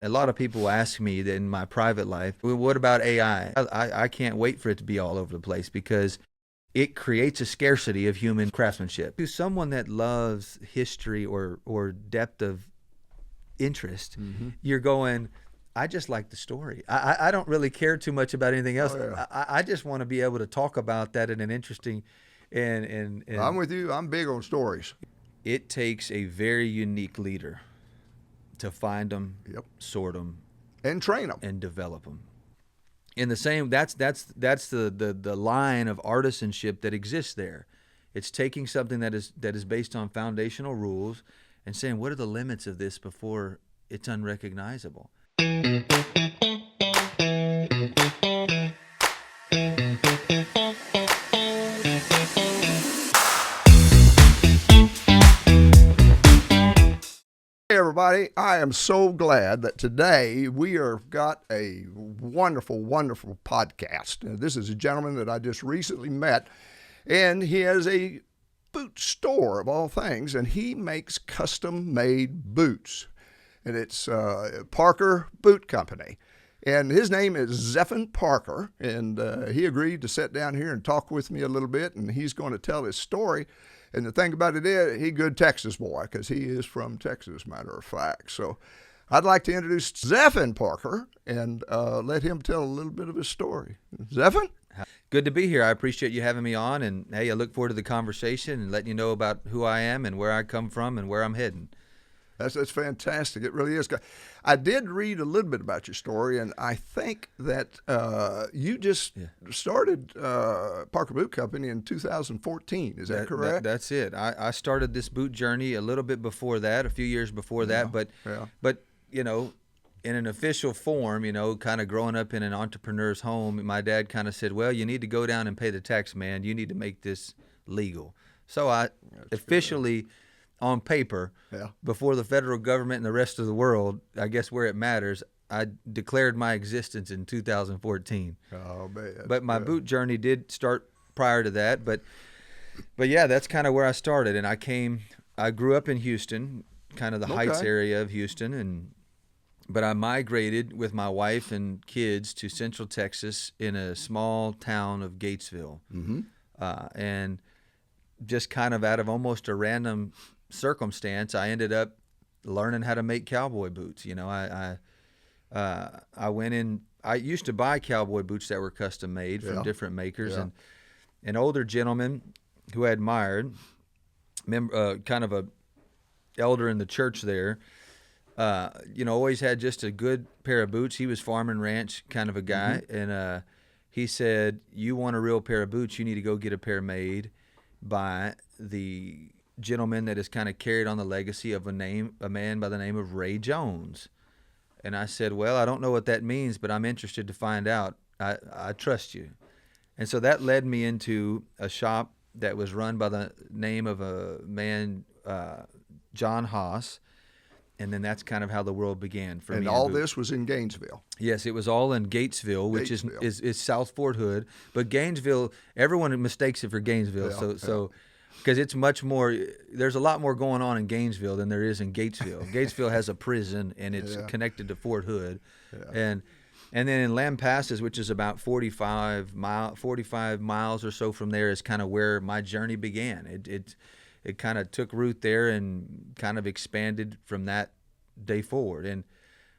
A lot of people ask me that in my private life, well, what about AI? I can't wait for it to be all over the place because it creates a scarcity of human craftsmanship. To someone that loves history or depth of interest, you're going, I just like the story. I don't really care too much about anything else. Oh, yeah. I just want to be able to talk about that in an interesting and I'm with you. I'm big on stories. it takes a very unique leader to find them, Yep. sort them, And train them. and develop them. In the same, that's the line of artisanship that exists there. It's taking something that is based on foundational rules and saying, what are the limits of this before it's unrecognizable? Hey everybody, I am so glad that today we are got a wonderful, wonderful podcast. This is a gentleman that I just recently met, and he has a boot store of all things, and he makes custom-made boots, and it's Parker Boot Company. And his name is Zephan Parker, and he agreed to sit down here and talk with me a little bit, and he's going to tell his story. And the thing about it is, he good Texas boy, because he is from Texas, matter of fact. So I'd like to introduce Zephan Parker and let him tell a little bit of his story. Zephan? Good to be here. I appreciate you having me on, and hey, I look forward to the conversation and letting you know about who I am and where I come from and where I'm heading. That's fantastic. It really is. I did read a little bit about your story, and I think that you just started Parker Boot Company in 2014. Is that correct? That's it. I started this boot journey a little bit before that, a few years before that, but you know, in an official form, you know, kind of growing up in an entrepreneur's home, my dad kind of said, well, you need to go down and pay the tax man. You need to make this legal. So I officially, on paper, before the federal government and the rest of the world, I guess where it matters, I declared my existence in 2014. Oh, man. But my boot journey did start prior to that. But yeah, that's kind of where I started. And I grew up in Houston, kind of the Heights area of Houston, but I migrated with my wife and kids to Central Texas in a small town of Gatesville. And just kind of out of almost a random circumstance, I ended up learning how to make cowboy boots. You know, I went in. I used to buy cowboy boots that were custom made from different makers, and an older gentleman who I admired, kind of a elder in the church there, you know, always had just a good pair of boots. He was farm and ranch kind of a guy, and he said, "You want a real pair of boots? You need to go get a pair made by the gentleman that has kind of carried on the legacy of a man by the name of Ray Jones." And I said, well, I don't know what that means, but I'm interested to find out. I trust you. And so that led me into a shop that was run by the name of a man, John Haas. And then that's kind of how the world began for me. And all this was in Gainesville. Yes, it was all in Gatesville, which is South Fort Hood. But Gainesville, everyone mistakes it for Gainesville. So because it's much more, there's a lot more going on in Gainesville than there is in Gatesville. Gatesville has a prison, and it's connected to Fort Hood. And then in Lampasas, which is about 45 miles or so from there, is kind of where my journey began. It kind of took root there and kind of expanded from that day forward. And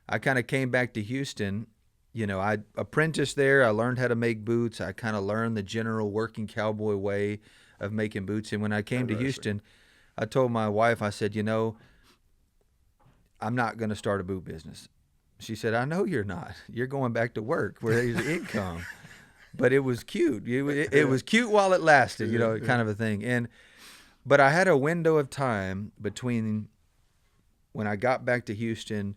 I kind of came back to Houston. You know, I apprenticed there. I learned how to make boots. I kind of learned the general working cowboy way of making boots. And when I came to Houston, I told my wife, I said, you know, I'm not going to start a boot business. She said, I know you're not. You're going back to work where there's income. But it was cute. It was cute while it lasted, you know, kind of a thing. But I had a window of time between when I got back to Houston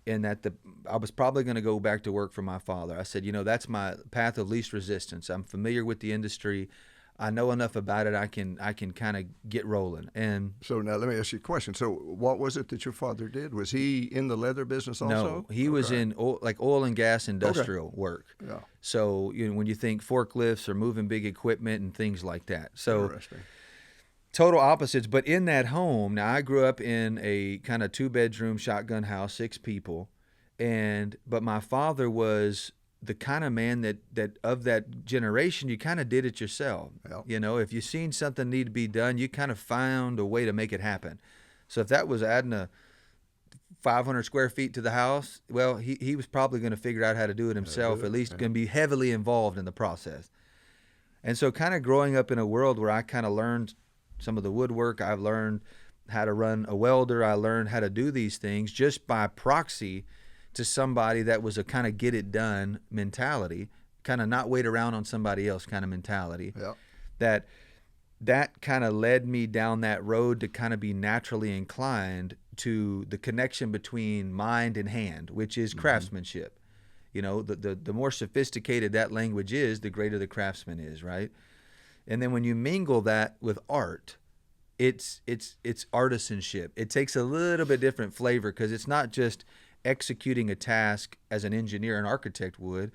and that I was probably going to go back to work for my father. I said, you know, that's my path of least resistance. I'm familiar with the industry. I know enough about it. I can kind of get rolling. And so now let me ask you a question. So what was it that your father did? Was he in the leather business also? No, he was in oil and gas industrial work. Yeah. So when you think forklifts or moving big equipment and things like that. So interesting. Total opposites. But in that home, now I grew up in a kind of 2-bedroom shotgun house, 6 people. But my father was the kind of man that of that generation, you kind of did it yourself. Yep. You know, if you seen something need to be done, you kind of found a way to make it happen. So if that was adding a 500 square feet to the house, well, he was probably going to figure out how to do it himself, at least going to be heavily involved in the process. And so kind of growing up in a world where I kind of learned some of the woodwork, I've learned how to run a welder, I learned how to do these things just by proxy to somebody that was a kind of get it done mentality, kind of not wait around on somebody else kind of mentality. Yep. That kind of led me down that road to kind of be naturally inclined to the connection between mind and hand, which is craftsmanship. You know, the more sophisticated that language is, the greater the craftsman is, right? And then when you mingle that with art, it's artisanship. It takes a little bit different flavor because it's not just executing a task as an engineer, an architect would.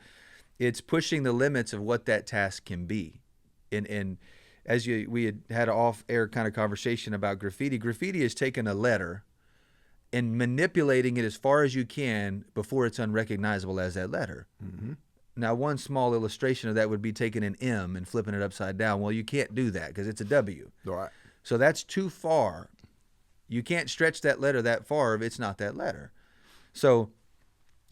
It's pushing the limits of what that task can be. And as we had an off-air kind of conversation about graffiti. Graffiti is taking a letter and manipulating it as far as you can before it's unrecognizable as that letter. Mm-hmm. Now, one small illustration of that would be taking an M and flipping it upside down. Well, you can't do that because it's a W. Right. So that's too far. You can't stretch that letter that far if it's not that letter. So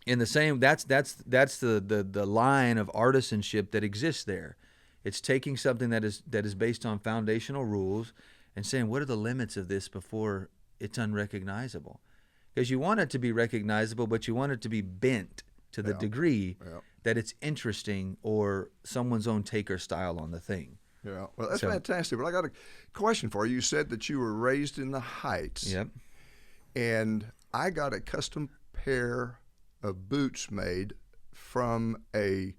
in the same, that's the line of artisanship that exists there. It's taking something that is based on foundational rules and saying, what are the limits of this before it's unrecognizable? Because you want it to be recognizable, but you want it to be bent to the degree that it's interesting or someone's own take or style on the thing. Yeah, well, that's fantastic. But I got a question for you. You said that you were raised in the Heights. Yep. And I got a custom pair of boots made from a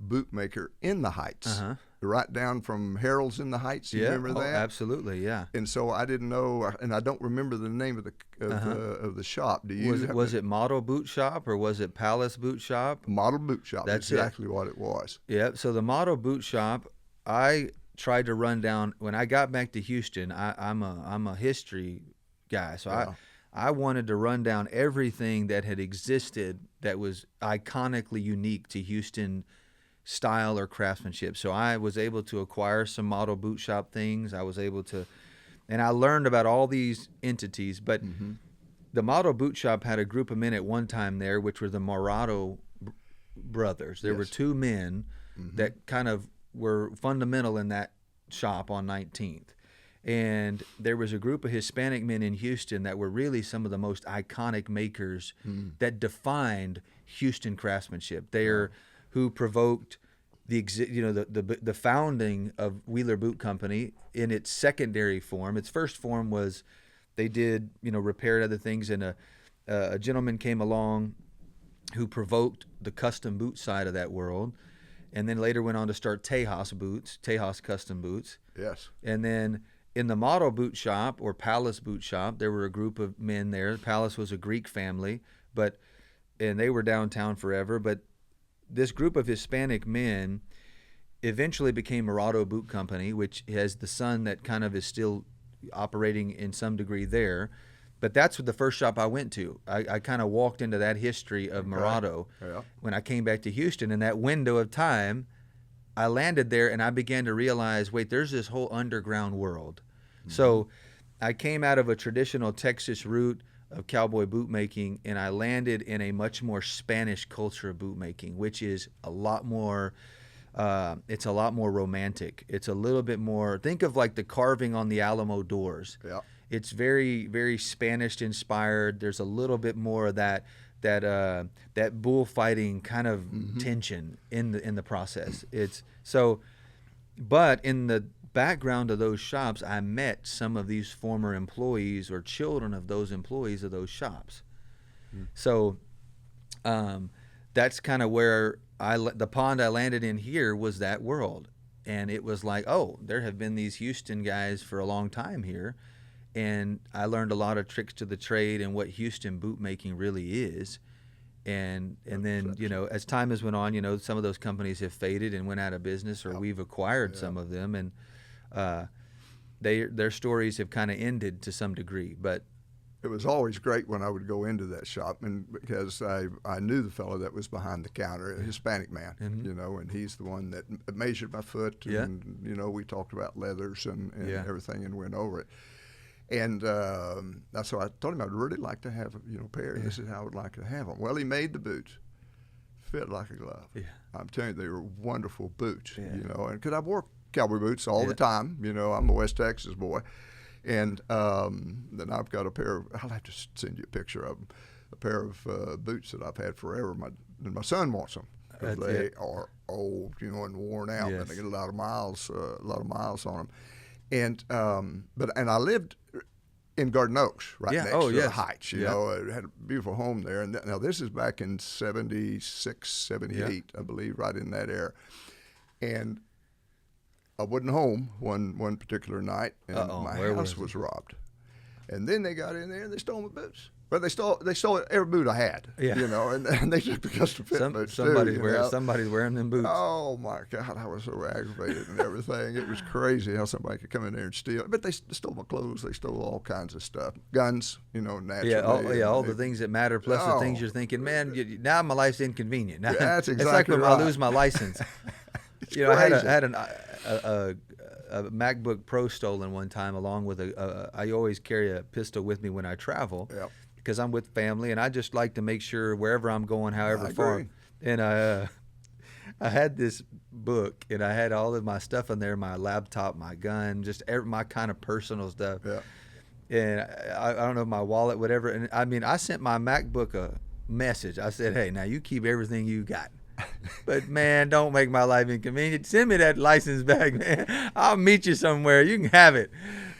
bootmaker in the Heights, right down from Harold's in the Heights. You remember that? Absolutely, yeah. And so I didn't know, and I don't remember the name of the shop. Do you? Was it Model Boot Shop or was it Palace Boot Shop? Model Boot Shop. That's exactly what it was. Yeah. So the Model Boot Shop, I tried to run down when I got back to Houston. I'm a history guy, so I wanted to run down everything that had existed that was iconically unique to Houston style or craftsmanship. So I was able to acquire some Model Boot Shop things. I was able to, and I learned about all these entities. But the Model Boot Shop had a group of men at one time there, which were the Morado brothers. There were two men that kind of were fundamental in that shop on 19th. And there was a group of Hispanic men in Houston that were really some of the most iconic makers that defined Houston craftsmanship. They are who provoked the founding of Wheeler Boot Company in its secondary form. Its first form was they did repaired other things, and a gentleman came along who provoked the custom boot side of that world, and then later went on to start Tejas Custom Boots. Yes. And then in the Model Boot Shop or Palace Boot Shop, there were a group of men there. Palace was a Greek family, and they were downtown forever. But this group of Hispanic men eventually became Morado Boot Company, which has the son that kind of is still operating in some degree there. But that's the first shop I went to. I kind of walked into that history of Morado when I came back to Houston. In that window of time, I landed there and I began to realize, wait, there's this whole underground world. So I came out of a traditional Texas route of cowboy bootmaking, and I landed in a much more Spanish culture of bootmaking, which is a lot more, it's a lot more romantic. It's a little bit more, think of like the carving on the Alamo doors. Yeah. It's very, very Spanish inspired. There's a little bit more of that bullfighting kind of tension in the process. It's so, but in the background of those shops, I met some of these former employees or children of those employees of those shops. So that's kind of where the pond I landed in here was that world. And it was like, oh, there have been these Houston guys for a long time here. And I learned a lot of tricks to the trade and what Houston bootmaking really is. And then, as time has went on, some of those companies have faded and went out of business, or we've acquired some of them. And their stories have kind of ended to some degree. But it was always great when I would go into that shop, and because I knew the fellow that was behind the counter, a Hispanic man, you know, and he's the one that measured my foot, and you know, we talked about leathers and everything, and went over it. And so I told him I'd really like to have, you know, a pair. This is how I would like to have them. Well, he made the boots, fit like a glove. I'm telling you, they were wonderful boots, you know, and because I wore cowboy boots all the time, you know, I'm a West Texas boy. And then I've got a pair of, I'll have to send you a picture of them, a pair of boots that I've had forever. My son wants them because they are old, you know, and worn out, and they get a lot of miles on them. And and I lived in Garden Oaks, right next to the Heights. You know, I had a beautiful home there. And now this is back in 76, 78, I believe, right in that era. And I wasn't home one particular night, and my house was robbed. And then they got in there and they stole my boots. But they stole every boot I had, you know, and they took the custom fit boots somebody's wearing them boots. Oh my God, I was so aggravated and everything. It was crazy how somebody could come in there and steal. But they stole my clothes. They stole all kinds of stuff, guns, you know, naturally. All the things that matter, plus the things you're thinking, man, now my life's inconvenient. Now, that's exactly it's like when right. I lose my license. You know, crazy. I had a MacBook Pro stolen one time, along with I always carry a pistol with me when I travel. Because I'm with family, and I just like to make sure wherever I'm going, however far. And I had this book, and I had all of my stuff in there, my laptop, my gun, just my kind of personal stuff. And I don't know, my wallet, whatever. And I mean, I sent my MacBook a message. I said, hey, now you keep everything you got. But, man, don't make my life inconvenient. Send me that license back, man. I'll meet you somewhere. You can have it.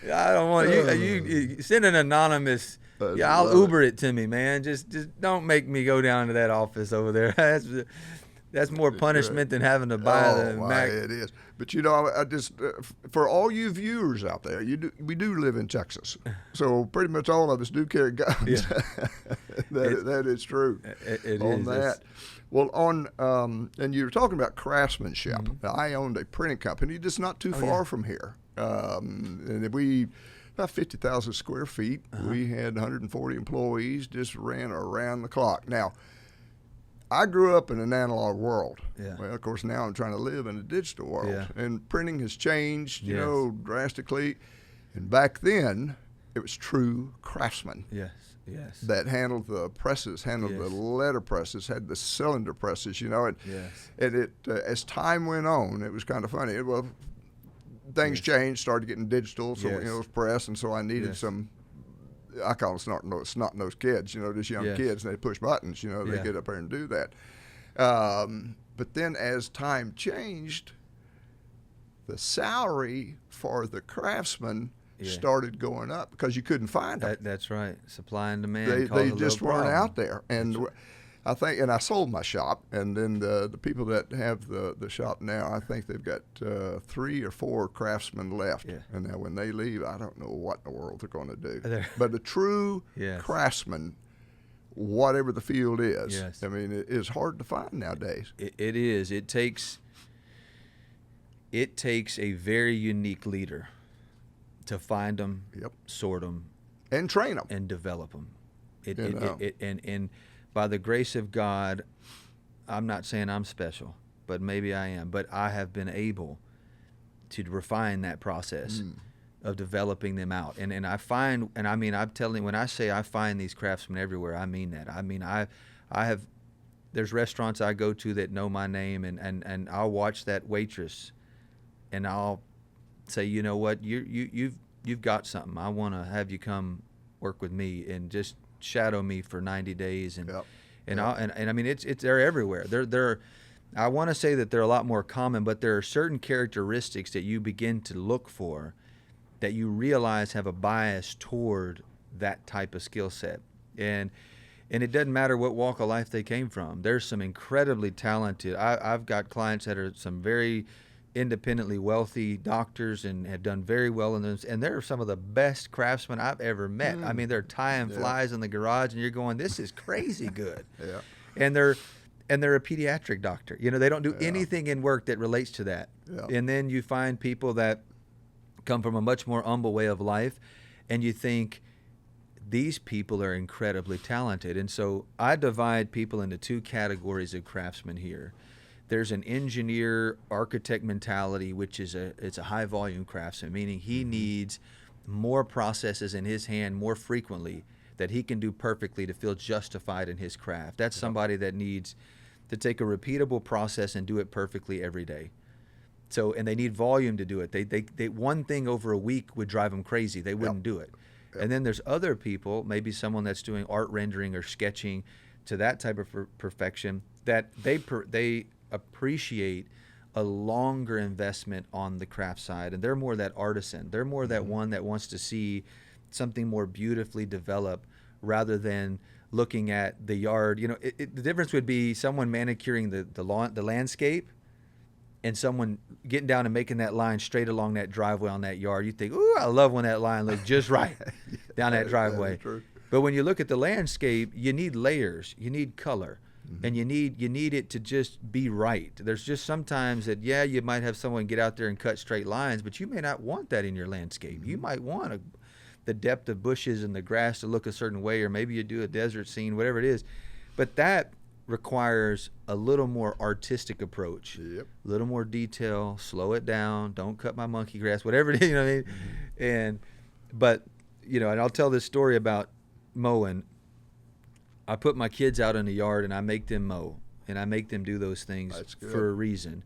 I don't want you send an anonymous. I'll Uber it to me, man. Just don't make me go down to that office over there. That's more punishment than having to buy the Mac. It is. But you know, I just for all you viewers out there, we do live in Texas, so pretty much all of us do carry guns. That is true. It on is. That. Well, and you were talking about craftsmanship. I owned a printing company just not too far from here, and we. About 50,000 square feet. We had 140 employees, just ran around the clock. Now, I grew up in an analog world. Well, of course, now I'm trying to live in a digital world. And printing has changed, you know, drastically. And back then, it was true craftsmen. That handled the presses, handled the letter presses, had the cylinder presses, you know. And it as time went on, it was kind of funny. Things changed, started getting digital, so you know, it was press, and so I needed some. I call them snot-nosed kids, you know, just young kids, and they push buttons, you know, they get up there and do that. But then as time changed, the salary for the craftsman started going up because you couldn't find them. That's right, supply and demand. They just weren't out there, and I think, and I sold my shop, and then the people that have the shop now, I think they've got 3 or 4 craftsmen left. And now when they leave, I don't know what in the world they're going to do. But a true craftsman, whatever the field is, I mean, it is hard to find nowadays. It is. It takes a very unique leader to find them, sort them, and train them, and develop them. And by the grace of God, I'm not saying I'm special, but maybe I am. But I have been able to refine that process of developing them out. And I find, and I mean, I'm telling you, when I say I find these craftsmen everywhere, I mean that. I mean, I have, there's restaurants I go to that know my name, and I'll watch that waitress, and I'll say, you know what, you've got something. I want to have you come work with me and just shadow me for 90 days, and I mean, they're everywhere. They're I want to say that they're a lot more common, but there are certain characteristics that you begin to look for that you realize have a bias toward that type of skill set. And it doesn't matter what walk of life they came from. There's some incredibly talented. I've got clients that are some very independently wealthy doctors and have done very well in this, and they're some of the best craftsmen I've ever met. I mean, they're tying flies in the garage, and you're going, this is crazy good. And they're a pediatric doctor. You know, they don't do anything in work that relates to that. And then you find people that come from a much more humble way of life, and you think, these people are incredibly talented. And so I divide people into two categories of craftsmen here. There's an engineer architect mentality, which is it's a high volume craftsman, meaning he needs more processes in his hand more frequently that he can do perfectly to feel justified in his craft. That's somebody that needs to take a repeatable process and do it perfectly every day. So, and they need volume to do it. They one thing over a week would drive them crazy. They wouldn't do it. And then there's other people, maybe someone that's doing art rendering or sketching to that type of perfection, that they appreciate a longer investment on the craft side, and they're more that artisan. They're more that one that wants to see something more beautifully developed rather than looking at the yard. You know, the difference would be someone manicuring the lawn, the landscape, and someone getting down and making that line straight along that driveway on that yard. You think, ooh, I love when that line looks just right down that driveway. But when you look at the landscape, you need layers, you need color, and you need it to just be right. There's just sometimes that, you might have someone get out there and cut straight lines, but you may not want that in your landscape. You might want the depth of bushes and the grass to look a certain way, or maybe you do a desert scene, whatever it is. But that requires a little more artistic approach, a little more detail, slow it down, don't cut my monkey grass, whatever it is, you know what I mean? And I'll tell this story about mowing. I put my kids out in the yard and I make them mow, and I make them do those things for a reason.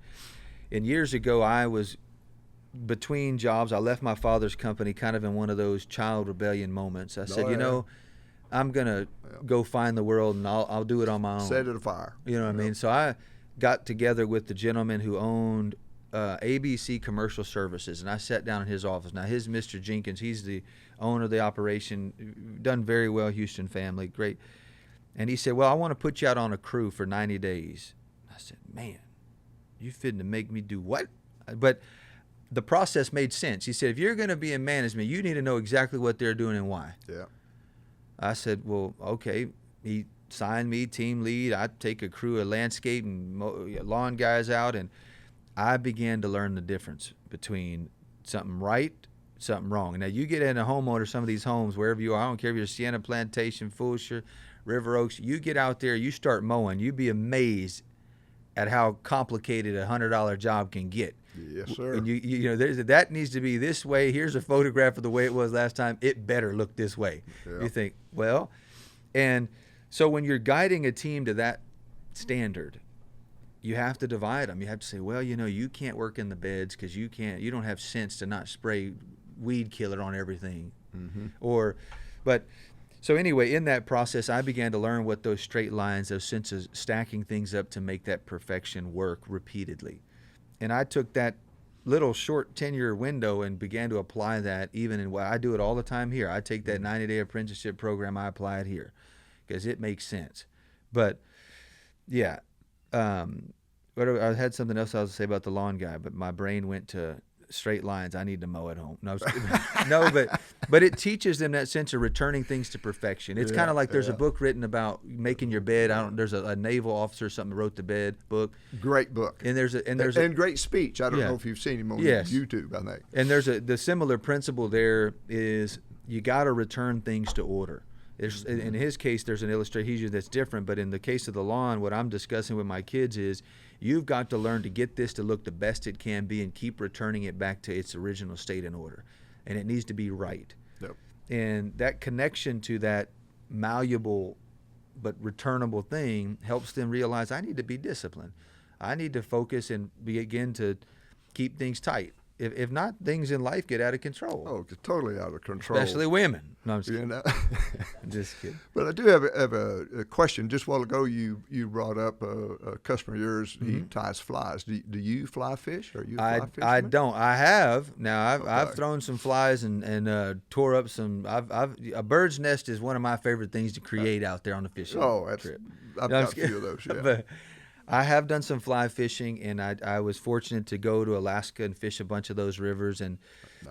And years ago, I was between jobs. I left my father's company kind of in one of those child rebellion moments. I said, I'm going to go find the world, and I'll do it on my own. Set it afire. You know what I mean? So I got together with the gentleman who owned ABC Commercial Services, and I sat down in his office. Now, his Mr. Jenkins, he's the owner of the operation, done very well, Houston family, great. And he said, well, I want to put you out on a crew for 90 days. I said, man, you fitting to make me do what? But the process made sense. He said, if you're going to be in management, you need to know exactly what they're doing and why. Yeah. I said, well, okay. He signed me team lead. I'd take a crew of landscape and lawn guys out, and I began to learn the difference between something right, something wrong. Now, you get in a homeowner, some of these homes, wherever you are, I don't care if you're Sienna Plantation, Fulshire, River Oaks, you get out there, you start mowing, you'd be amazed at how complicated a $100 job can get. Yes, sir. And that needs to be this way. Here's a photograph of the way it was last time. It better look this way. Yeah. You think, well, and so when you're guiding a team to that standard, you have to divide them. You have to say, well, you can't work in the beds because you don't have sense to not spray weed killer on everything. So anyway, in that process, I began to learn what those straight lines, those senses, stacking things up to make that perfection work repeatedly. And I took that little short 10-year window and began to apply that even in what I do it all the time here. I take that 90-day apprenticeship program, I apply it here because it makes sense. But yeah, I had something else I was to say about the lawn guy, but my brain went to straight lines. I need to mow at home. No, but it teaches them that sense of returning things to perfection. It's kind of like there's a book written about making your bed. There's a naval officer or something that wrote the bed book. Great book. And there's great speech. I don't know if you've seen him on YouTube, I think. And the similar principle there is you got to return things to order. In his case, there's an illustration that's different, but in the case of the lawn, what I'm discussing with my kids is you've got to learn to get this to look the best it can be and keep returning it back to its original state and order. And it needs to be right. Yep. And that connection to that malleable but returnable thing helps them realize I need to be disciplined. I need to focus and begin to keep things tight. If not, things in life get out of control. Oh, totally out of control. Especially women. No, I'm just kidding. I'm just kidding. But I do have a question. Just a while ago, you brought up a customer of yours. He ties flies. Do you fly fish? Are you a fly fisherman? I don't. I have. Now, I've thrown some flies and tore up some. A bird's nest is one of my favorite things to create out there on the fishing trip. I've got a few of those, yeah. But I have done some fly fishing, and I was fortunate to go to Alaska and fish a bunch of those rivers, and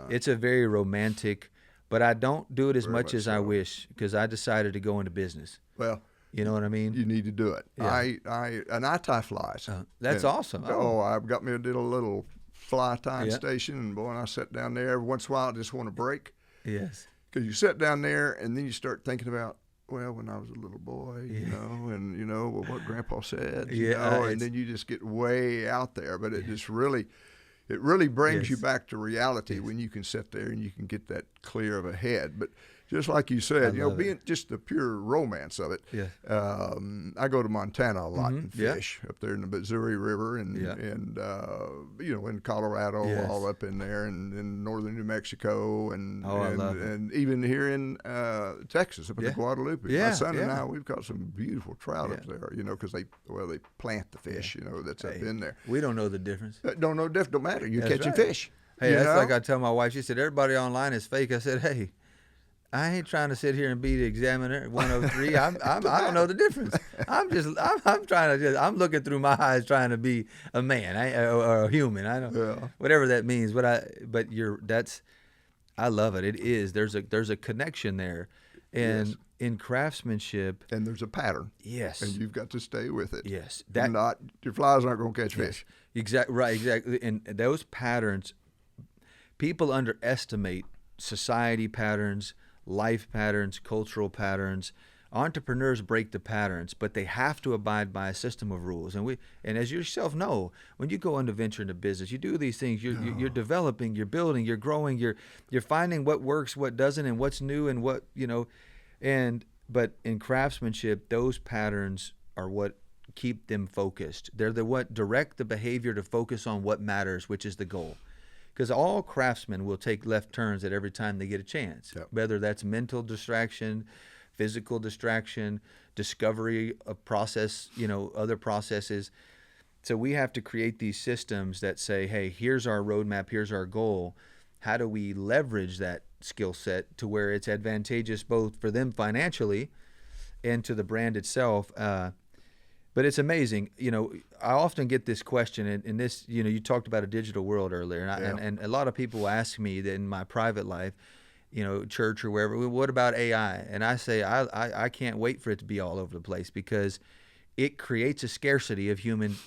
it's a very romantic, but I don't do it as much as I wish because I decided to go into business. Well, you know what I mean? You need to do it. Yeah. I tie flies. That's awesome. I've got me a little fly tying station, and boy, when I sit down there every once in a while, I just want to break. Yes. because you sit down there and then you start thinking about, well, when I was a little boy, you know, and well, what Grandpa said, you know, and then you just get way out there. But it just really, it really brings you back to reality when you can sit there and you can get that clear of a head. But just like you said, being just the pure romance of it. Yeah. I go to Montana a lot and fish up there in the Missouri River and in Colorado, all up in there, and in northern New Mexico, and even here in Texas, up in the Guadalupe. My son and I, we've caught some beautiful trout up there, because they plant the fish, that's up in there. We don't know the difference. Don't know the difference. Don't matter. You're catching fish. Hey, that's like I tell my wife. She said, everybody online is fake. I said, hey, I ain't trying to sit here and be the examiner 103. I don't know the difference. I'm looking through my eyes trying to be a man or a human. I don't whatever that means. I love it. It is. There's a connection there, and in craftsmanship, and there's a pattern. Yes, and you've got to stay with it. Yes, your flies aren't going to catch fish. Exactly. And those patterns, people underestimate society patterns, life patterns, cultural patterns. Entrepreneurs break the patterns, but they have to abide by a system of rules. And as you yourself know, when you go into venture into business, you do these things. You're developing, you're building, you're growing, you're finding what works, what doesn't, and what's new, and what But in craftsmanship, those patterns are what keep them focused. They're what direct the behavior to focus on what matters, which is the goal. Because all craftsmen will take left turns at every time they get a chance, whether that's mental distraction, physical distraction, discovery of process, other processes. So we have to create these systems that say, hey, here's our roadmap, here's our goal. How do we leverage that skill set to where it's advantageous both for them financially and to the brand itself? But it's amazing. I often get this question, and this, you talked about a digital world earlier, and a lot of people ask me that in my private life, church or wherever, what about AI? And I say, I can't wait for it to be all over the place, because it creates a scarcity of human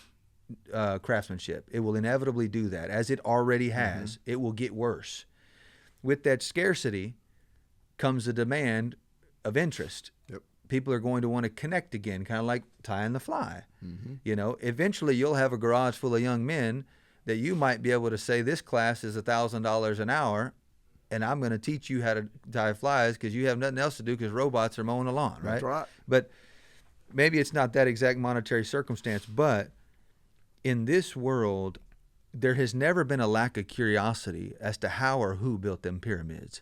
craftsmanship. It will inevitably do that, as it already has. Mm-hmm. It will get worse. With that scarcity comes the demand of interest. Yep. People are going to want to connect again, kind of like tying the fly. Mm-hmm. Eventually you'll have a garage full of young men that you might be able to say, this class is $1,000 an hour, and I'm going to teach you how to tie flies because you have nothing else to do because robots are mowing the lawn, right? That's right. But maybe it's not that exact monetary circumstance, but in this world, there has never been a lack of curiosity as to how or who built them pyramids.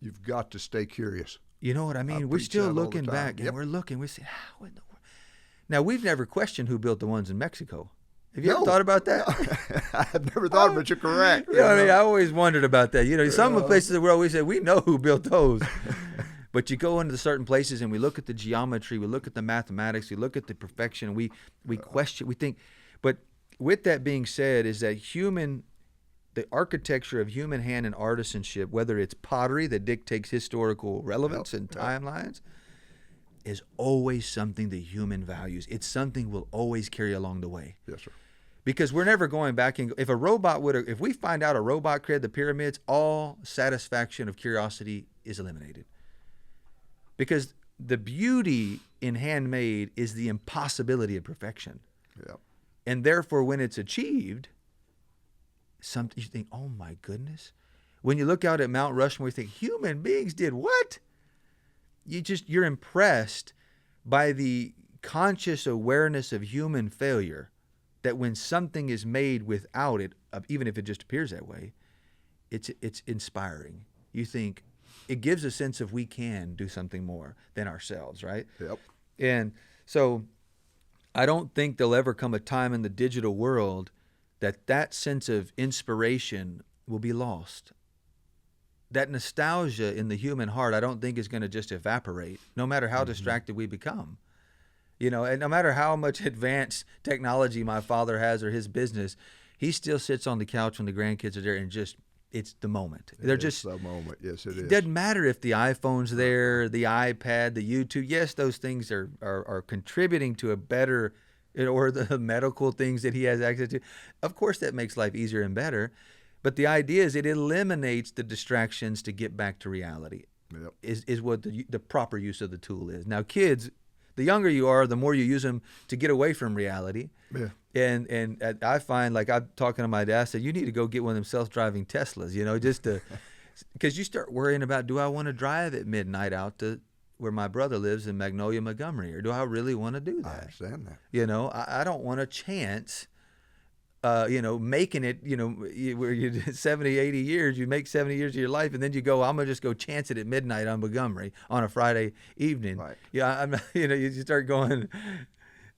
You've got to stay curious. You know what I mean? We're still looking back, and we're looking. We say, how in the world? Now, we've never questioned who built the ones in Mexico. Have you ever thought about that? I've never thought, but you're correct. I always wondered about that. Some places in the world we say, we know who built those. But you go into certain places and we look at the geometry, we look at the mathematics, we look at the perfection, we question, we think. But with that being said, is that the architecture of human hand and artisanship, whether it's pottery that dictates historical relevance and timelines, is always something the human values. It's something we'll always carry along the way. Yes, sir. Because we're never going back and if we find out a robot created the pyramids, all satisfaction of curiosity is eliminated. Because the beauty in handmade is the impossibility of perfection. Yeah. And therefore, when it's achieved, you think, oh my goodness. When you look out at Mount Rushmore, you think, human beings did what? You're impressed by the conscious awareness of human failure, that when something is made without it, even if it just appears that way, it's inspiring. You think it gives a sense of we can do something more than ourselves, right? Yep. And so I don't think there'll ever come a time in the digital world that sense of inspiration will be lost. That nostalgia in the human heart, I don't think is going to just evaporate, no matter how distracted we become. And no matter how much advanced technology my father has or his business, he still sits on the couch when the grandkids are there and it's the moment. It's the moment. Yes, it is. It doesn't matter if the iPhone's there, the iPad, the YouTube. Yes, those things are contributing to a better, or the medical things that he has access to. Of course, that makes life easier and better. But the idea is it eliminates the distractions to get back to reality. Yep. Is what the proper use of the tool is. Now, kids, the younger you are, the more you use them to get away from reality. Yeah. And I find, like, I'm talking to my dad, I said, you need to go get one of them self-driving Teslas, just to, because you start worrying about, do I want to drive at midnight out to where my brother lives in Magnolia, Montgomery, or do I really want to do that? I understand that. I don't want a chance, making it, where you 70, 80 years, you make 70 years of your life, and then you go, I'm going to just go chance it at midnight on Montgomery on a Friday evening. Right. Yeah, you start going,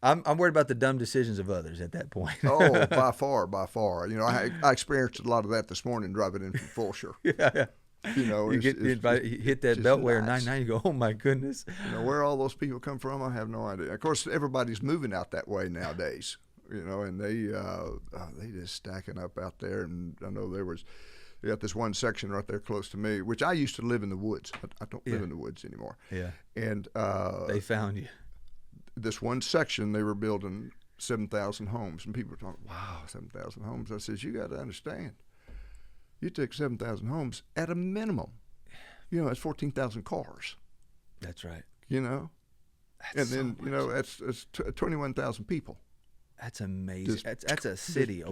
I'm worried about the dumb decisions of others at that point. Oh, by far. I experienced a lot of that this morning driving in from Fulshire. Yeah. You hit that Beltway or 99, you go, oh my goodness. Where all those people come from, I have no idea. Of course, everybody's moving out that way nowadays. And they just stacking up out there. And I know they got this one section right there close to me, which I used to live in the woods. I don't live in the woods anymore. Yeah. And they found you. This one section, they were building 7,000 homes, and people were talking, wow, 7,000 homes. I says, you got to understand, you take 7,000 homes at a minimum. It's 14,000 cars. That's right. That's 21,000 people. That's amazing. That's a city.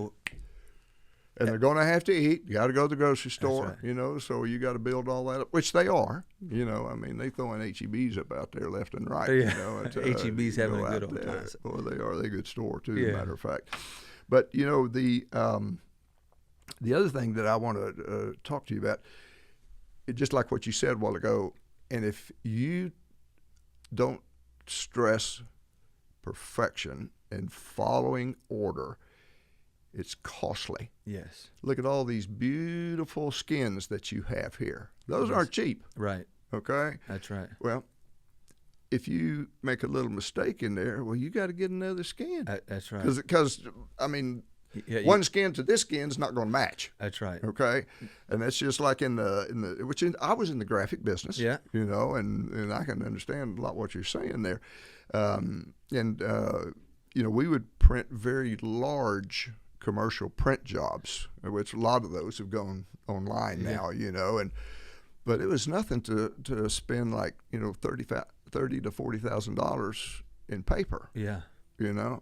And they're going to have to eat. You got to go to the grocery store, right. So you got to build all that up, which they are. They throwing HEBs up out there left and right. Yeah. HEBs having a good old time. Well, they are. They're a good store, too, yeah. as a matter of fact. But, the other thing that I want to talk to you about, just like what you said a while ago, and if you don't stress perfection and following order, it's costly. Yes. Look at all these beautiful skins that you have here. Those aren't cheap. Right. Okay? That's right. Well, if you make a little mistake in there, you got to get another skin. That's right. Because one skin to this skin is not going to match. That's right. Okay? And that's just like I was in the graphic business. Yeah. And I can understand a lot what you're saying there. We would print very large commercial print jobs, which a lot of those have gone online now, but it was nothing to spend like, $30,000 to $40,000 in paper. Yeah. And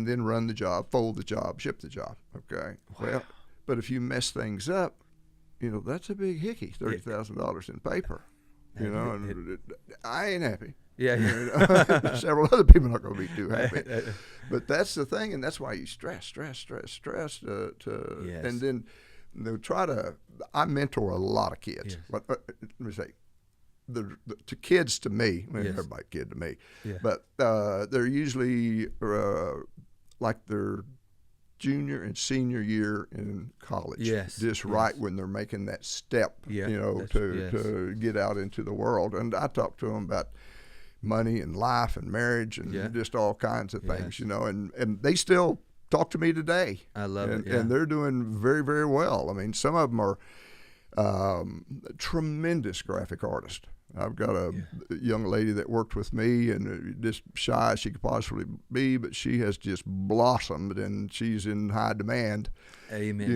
then run the job, fold the job, ship the job. Okay. Wow. Well, but if you mess things up, that's a big hickey, $30,000 in paper. I ain't happy. Yeah. Several other people are not going to be too happy. But that's the thing, and that's why you stress. Yes. And then I mentor a lot of kids. Yes. Let me say, to kids to me, Yes. everybody kid to me, Yeah. but they're usually like their junior and senior year in college. Yes. Just right when they're making that step, Yeah. to get out into the world. And I talk to them about money and life and marriage and just all kinds of things, and they still talk to me today. I love it. And they're doing very, very well. I mean, some of them are tremendous graphic artists. I've got a young lady that worked with me, and just shy as she could possibly be, but she has just blossomed, and she's in high demand. Amen.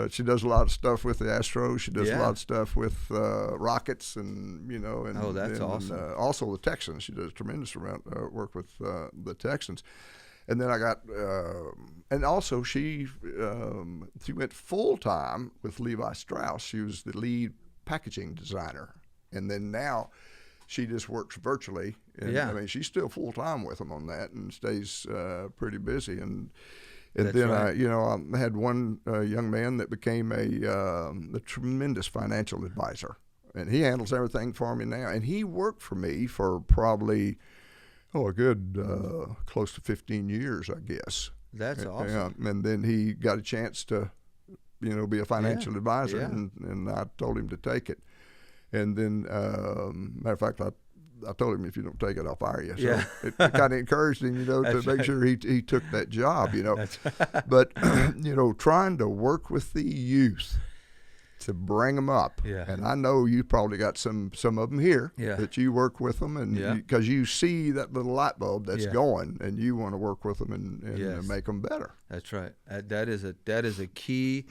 She does a lot of stuff with the Astros. She does a lot of stuff with Rockets, and and that's awesome. Also the Texans. She does a tremendous amount of work with the Texans. And then I got, and also she went full time with Levi Strauss. She was the lead packaging designer. And then now she just works virtually. And, I mean, she's still full time with them on that and stays pretty busy. And then right. I had one young man that became a tremendous financial advisor, and he handles everything for me now. And he worked for me for probably a good close to 15 years, I guess. That's awesome. And then he got a chance to, be a financial advisor, and I told him to take it. And then, matter of fact, I told him, if you don't take it, I'll fire you. So it kind of encouraged him, to make sure he took that job, But, trying to work with the youth to bring them up. Yeah. And I know you probably got some of them here that you work with them, and because you see that little light bulb that's going, and you want to work with them and make them better. That's right. That is a key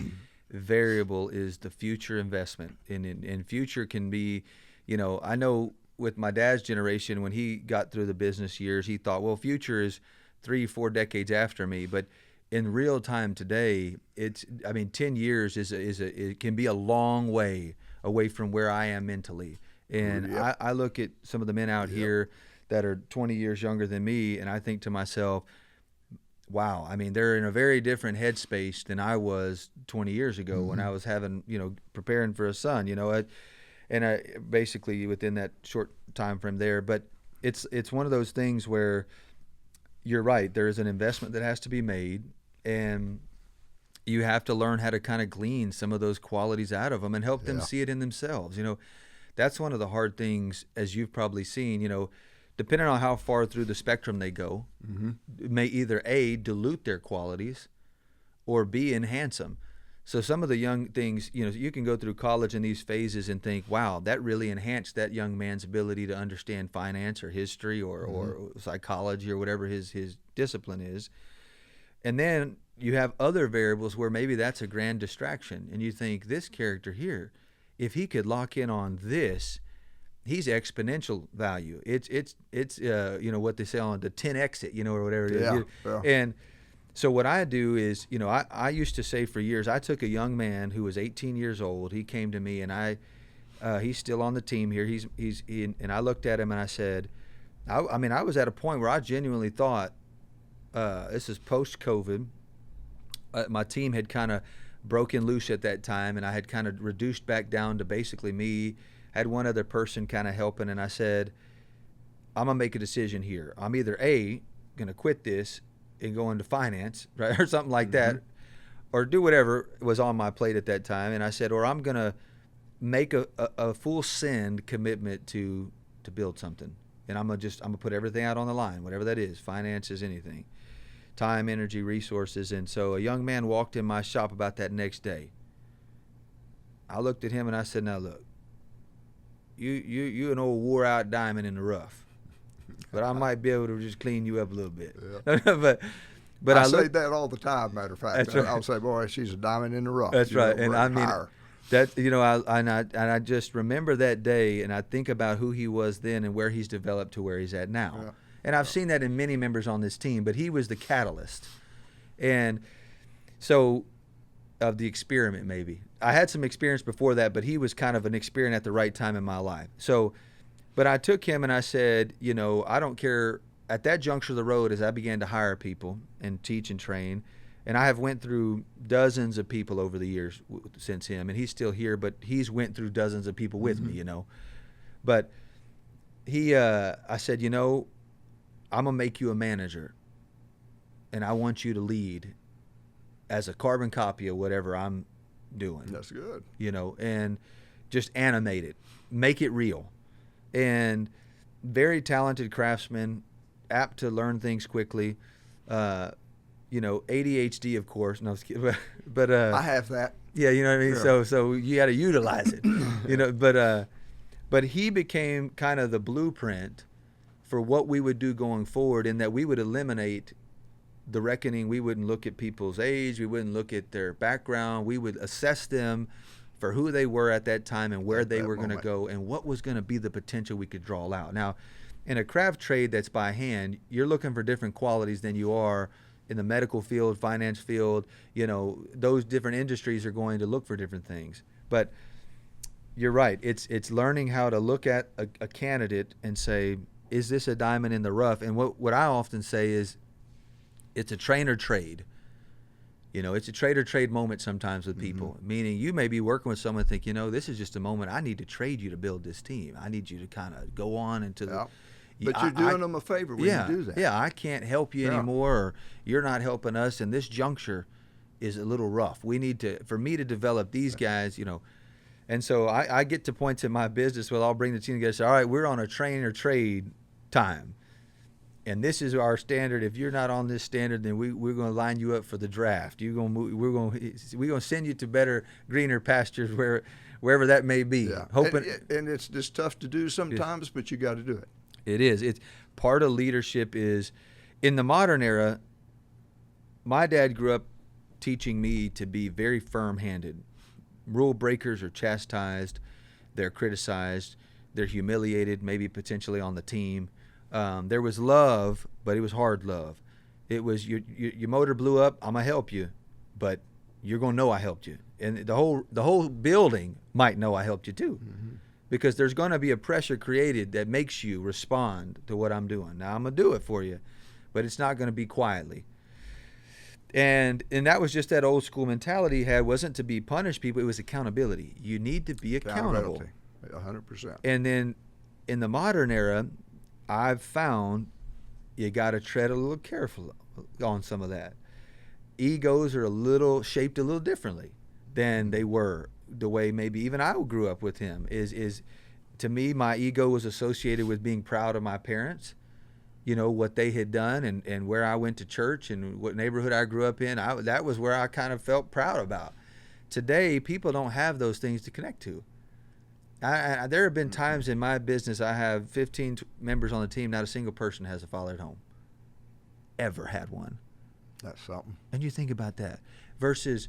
variable, is the future investment. And future can be, I know with my dad's generation, when he got through the business years, he thought, well, future is 3-4 decades after me. But in real time today, 10 years it can be a long way away from where I am mentally. And I look at some of the men out here that are 20 years younger than me, and I think to myself, wow, they're in a very different headspace than I was 20 years ago when I was preparing for a son, and I basically within that short time frame there. But it's one of those things where you're right. There is an investment that has to be made, and you have to learn how to kind of glean some of those qualities out of them and help them see it in themselves. That's one of the hard things, as you've probably seen, depending on how far through the spectrum they go, it may either A, dilute their qualities, or B, enhance them. So some of the young things, you can go through college in these phases and think, wow, that really enhanced that young man's ability to understand finance or history or psychology or whatever his discipline is. And then you have other variables where maybe that's a grand distraction. And you think, this character here, if he could lock in on this, he's exponential value. It's what they say on the 10x it, or whatever it is. And so what I do is, I used to say for years, I took a young man who was 18 years old. He came to me, and he's still on the team here. And I looked at him and I said, I was at a point where I genuinely thought, this is post-COVID. My team had kind of broken loose at that time, and I had kind of reduced back down to basically me. Had one other person kind of helping, and I said, I'm going to make a decision here. I'm either A, going to quit this and go into finance, right, or something like that, or do whatever was on my plate at that time. And I said, or I'm going to make a full send commitment to build something. And I'm going to put everything out on the line, whatever that is, finances, anything, time, energy, resources. And so a young man walked in my shop about that next day. I looked at him and I said, now look, you an old wore out diamond in the rough, but I might be able to just clean you up a little bit. but I say that all the time. Matter of fact, I'll say, boy, she's a diamond in the rough. That's right. And I just remember that day, and I think about who he was then and where he's developed to where he's at now. And I've seen that in many members on this team, but he was the catalyst. And so of the experiment, maybe. I had some experience before that, but he was kind of an experiment at the right time in my life. So, but I took him and I said, I don't care. At that juncture of the road, as I began to hire people and teach and train, and I have went through dozens of people over the years since him, and he's still here, but he's went through dozens of people with me, But I said, I'm going to make you a manager, and I want you to lead as a carbon copy of whatever I'm doing. That's good. And just animate it, make it real. And very talented craftsman, apt to learn things quickly. ADHD, of course. No, but I have that. Yeah, you know what I mean. Sure. So you got to utilize it. But he became kind of the blueprint for what we would do going forward, in that we would eliminate the reckoning. We wouldn't look at people's age. We wouldn't look at their background. We would assess them for who they were at that time and where they were going to go and what was going to be the potential we could draw out. Now, in a craft trade that's by hand, you're looking for different qualities than you are in the medical field, finance field. Those different industries are going to look for different things. But you're right. It's learning how to look at a candidate and say, is this a diamond in the rough? And what I often say is, it's a train or trade. It's a trade or trade moment sometimes with people, meaning you may be working with someone and think, this is just a moment. I need to trade you to build this team. I need you to kind of go on into the... But you're doing them a favor when you do that. Yeah, I can't help you anymore, or you're not helping us, and this juncture is a little rough. We need to, for me to develop these guys, And so I get to points in my business where I'll bring the team together and say, all right, we're on a train or trade time. and this is our standard. If you're not on this standard, then we're going to line you up for the draft. We're going to send you to better, greener pastures wherever that may be. Yeah. Hoping, and it's just tough to do sometimes, but you got to do it. It is. It's part of leadership is, in the modern era, my dad grew up teaching me to be very firm-handed. Rule breakers are chastised. They're criticized. They're humiliated, maybe potentially on the team. There was love, but it was hard love. It was your motor blew up, I'm going to help you, but you're going to know I helped you. And the whole building might know I helped you too. Mm-hmm. Because there's going to be a pressure created that makes you respond to what I'm doing. Now, I'm going to do it for you, but it's not going to be quietly. And that was just that old school mentality he had, wasn't to be punish people, it was accountability. You need to be accountable. 100%. And then in the modern era, I've found you got to tread a little careful on some of that. Egos are shaped a little differently than they were. The way maybe even I grew up with him is to me, my ego was associated with being proud of my parents, what they had done and where I went to church and what neighborhood I grew up in. That was where I kind of felt proud about. Today, people don't have those things to connect to. There have been times in my business, I have 15 members on the team, not a single person has a father at home. Ever had one. That's something. And you think about that versus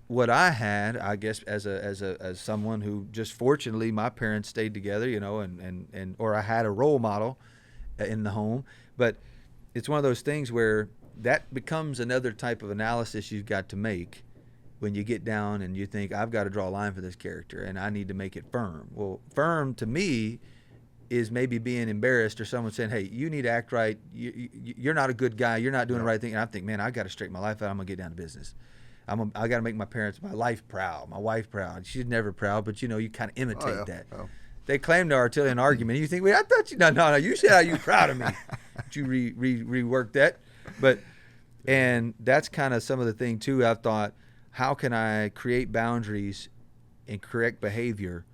what I had, I guess, as someone who just fortunately my parents stayed together, and or I had a role model in the home. But it's one of those things where that becomes another type of analysis you've got to make when you get down and you think, I've got to draw a line for this character and I need to make it firm. Well, firm to me is maybe being embarrassed or someone saying, hey, you need to act right. You're not a good guy. You're not doing the right thing. And I think, man, I got to straighten my life out. I'm going to get down to business. I got to make my life proud, my wife proud. She's never proud, but you kind of imitate that. Oh. They claim to articulate an argument, and you think, wait, I thought no, you said how you proud of me. But you rework that, and that's kind of some of the thing too. I've thought, how can I create boundaries and correct behavior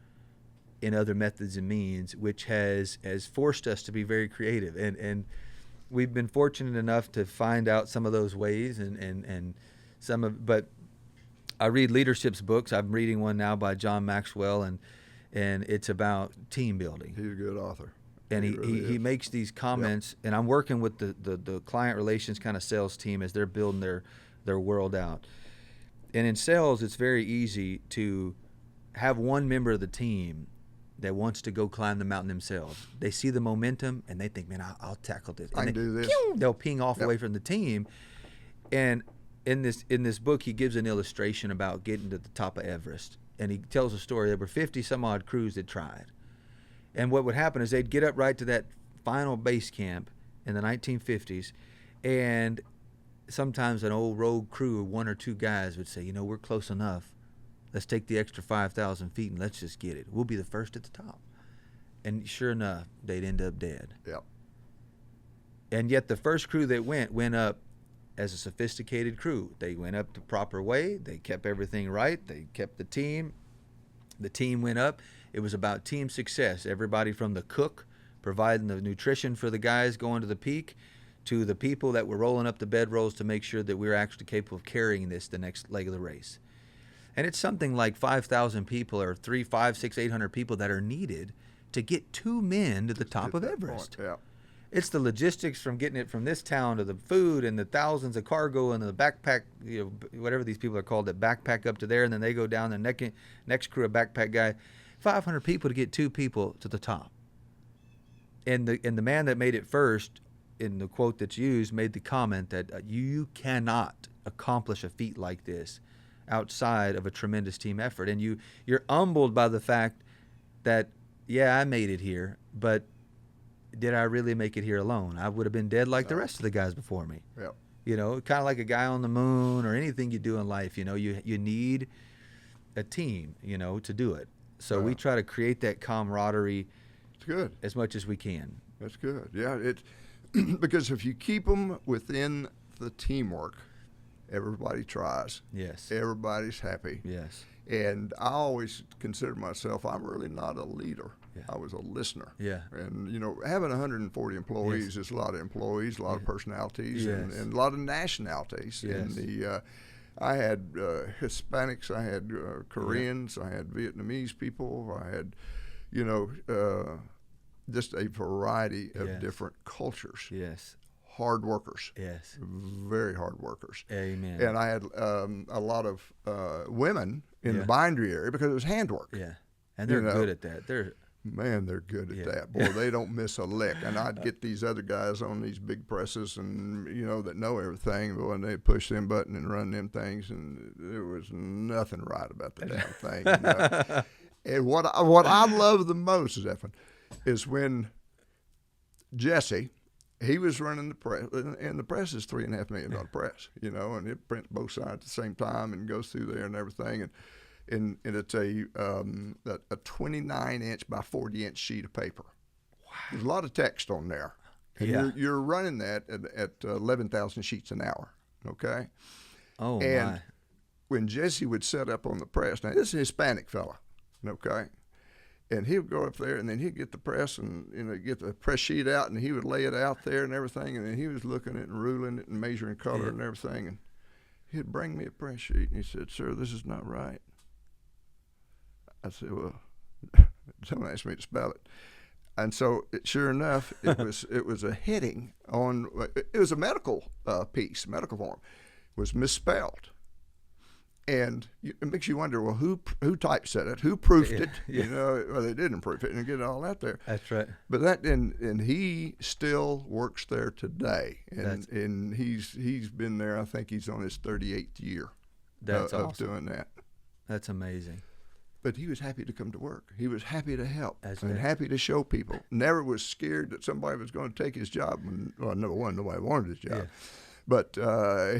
in other methods and means, which has forced us to be very creative, and we've been fortunate enough to find out some of those ways and. But I read leadership's books. I'm reading one now by John Maxwell, and it's about team building. He's a good author. And he makes these comments, and I'm working with the client relations kind of sales team as they're building their world out. And in sales, it's very easy to have one member of the team that wants to go climb the mountain themselves. They see the momentum, and they think, man, I'll tackle this. I can do this. They'll ping off away from the team. And in this book, he gives an illustration about getting to the top of Everest. And he tells a story. There were 50 some odd crews that tried. And what would happen is they'd get up right to that final base camp in the 1950s, and sometimes an old rogue crew of one or two guys would say, we're close enough. Let's take the extra 5,000 feet and let's just get it. We'll be the first at the top. And sure enough, they'd end up dead. Yep. And yet the first crew that went up as a sophisticated crew. They went up the proper way. They kept everything right. They kept the team. The team went up. It was about team success. Everybody from the cook providing the nutrition for the guys going to the peak to the people that were rolling up the bedrolls to make sure that we were actually capable of carrying this the next leg of the race. And it's something like 5,000 people or 300, 500, 600, 800 people that are needed to get two men to the top of Everest. Yeah. It's the logistics from getting it from this town to the food and the thousands of cargo and the backpack, whatever these people are called, that backpack up to there, and then they go down the next crew, a backpack guy. 500 people to get two people to the top. And the man that made it first, in the quote that's used, made the comment that you cannot accomplish a feat like this outside of a tremendous team effort. And you're humbled by the fact that, yeah, I made it here, but did I really make it here alone? I would have been dead like the rest of the guys before me. Yep. Kind of like a guy on the moon or anything you do in life. You need a team, to do it. So we try to create that camaraderie. It's good. As much as we can. That's good. Yeah, it's because if you keep them within the teamwork, everybody tries. Yes. Everybody's happy. Yes. And I always consider myself, I'm really not a leader. I was a listener. Yeah. And, having 140 employees is a lot of employees, a lot of personalities, and a lot of nationalities. Yes. And I had Hispanics, I had Koreans, I had Vietnamese people, I had, just a variety of different cultures. Yes. Hard workers. Yes. Very hard workers. Amen. And I had a lot of women in the bindery area because it was handwork. Yeah. And they're good at that. They're good at that. Boy, they don't miss a lick. And I'd get these other guys on these big presses and, that know everything. But when they push them button and run them things, and there was nothing right about the damn thing. And what I love the most, Zephon, is when Jesse, he was running the press, and the press is $3.5 million press, and it prints both sides at the same time and goes through there and everything. And it's a 29-inch by 40-inch sheet of paper. Wow. There's a lot of text on there. And you're running that at 11,000 sheets an hour, okay? Oh, and my. When Jesse would set up on the press, now this is a Hispanic fella, okay? And he would go up there, and then he'd get the press and get the press sheet out, and he would lay it out there and everything, and then he was looking at it and ruling it and measuring color and everything, and he'd bring me a press sheet, and he said, "Sir, this is not right." I said, "Well, don't ask me to spell it." And so, sure enough, it was a heading on. It was a medical piece, medical form, was misspelled. And it makes you wonder, well, who typeset it? Who proofed it? Well, they didn't proof it and get it all out there. That's right. But and he still works there today, and he's been there. I think he's on his 38th year. That's awesome. Of doing that. That's amazing. But he was happy to come to work. He was happy to help and happy to show people. Never was scared that somebody was going to take his job. Well, number one, nobody wanted his job. Yeah. But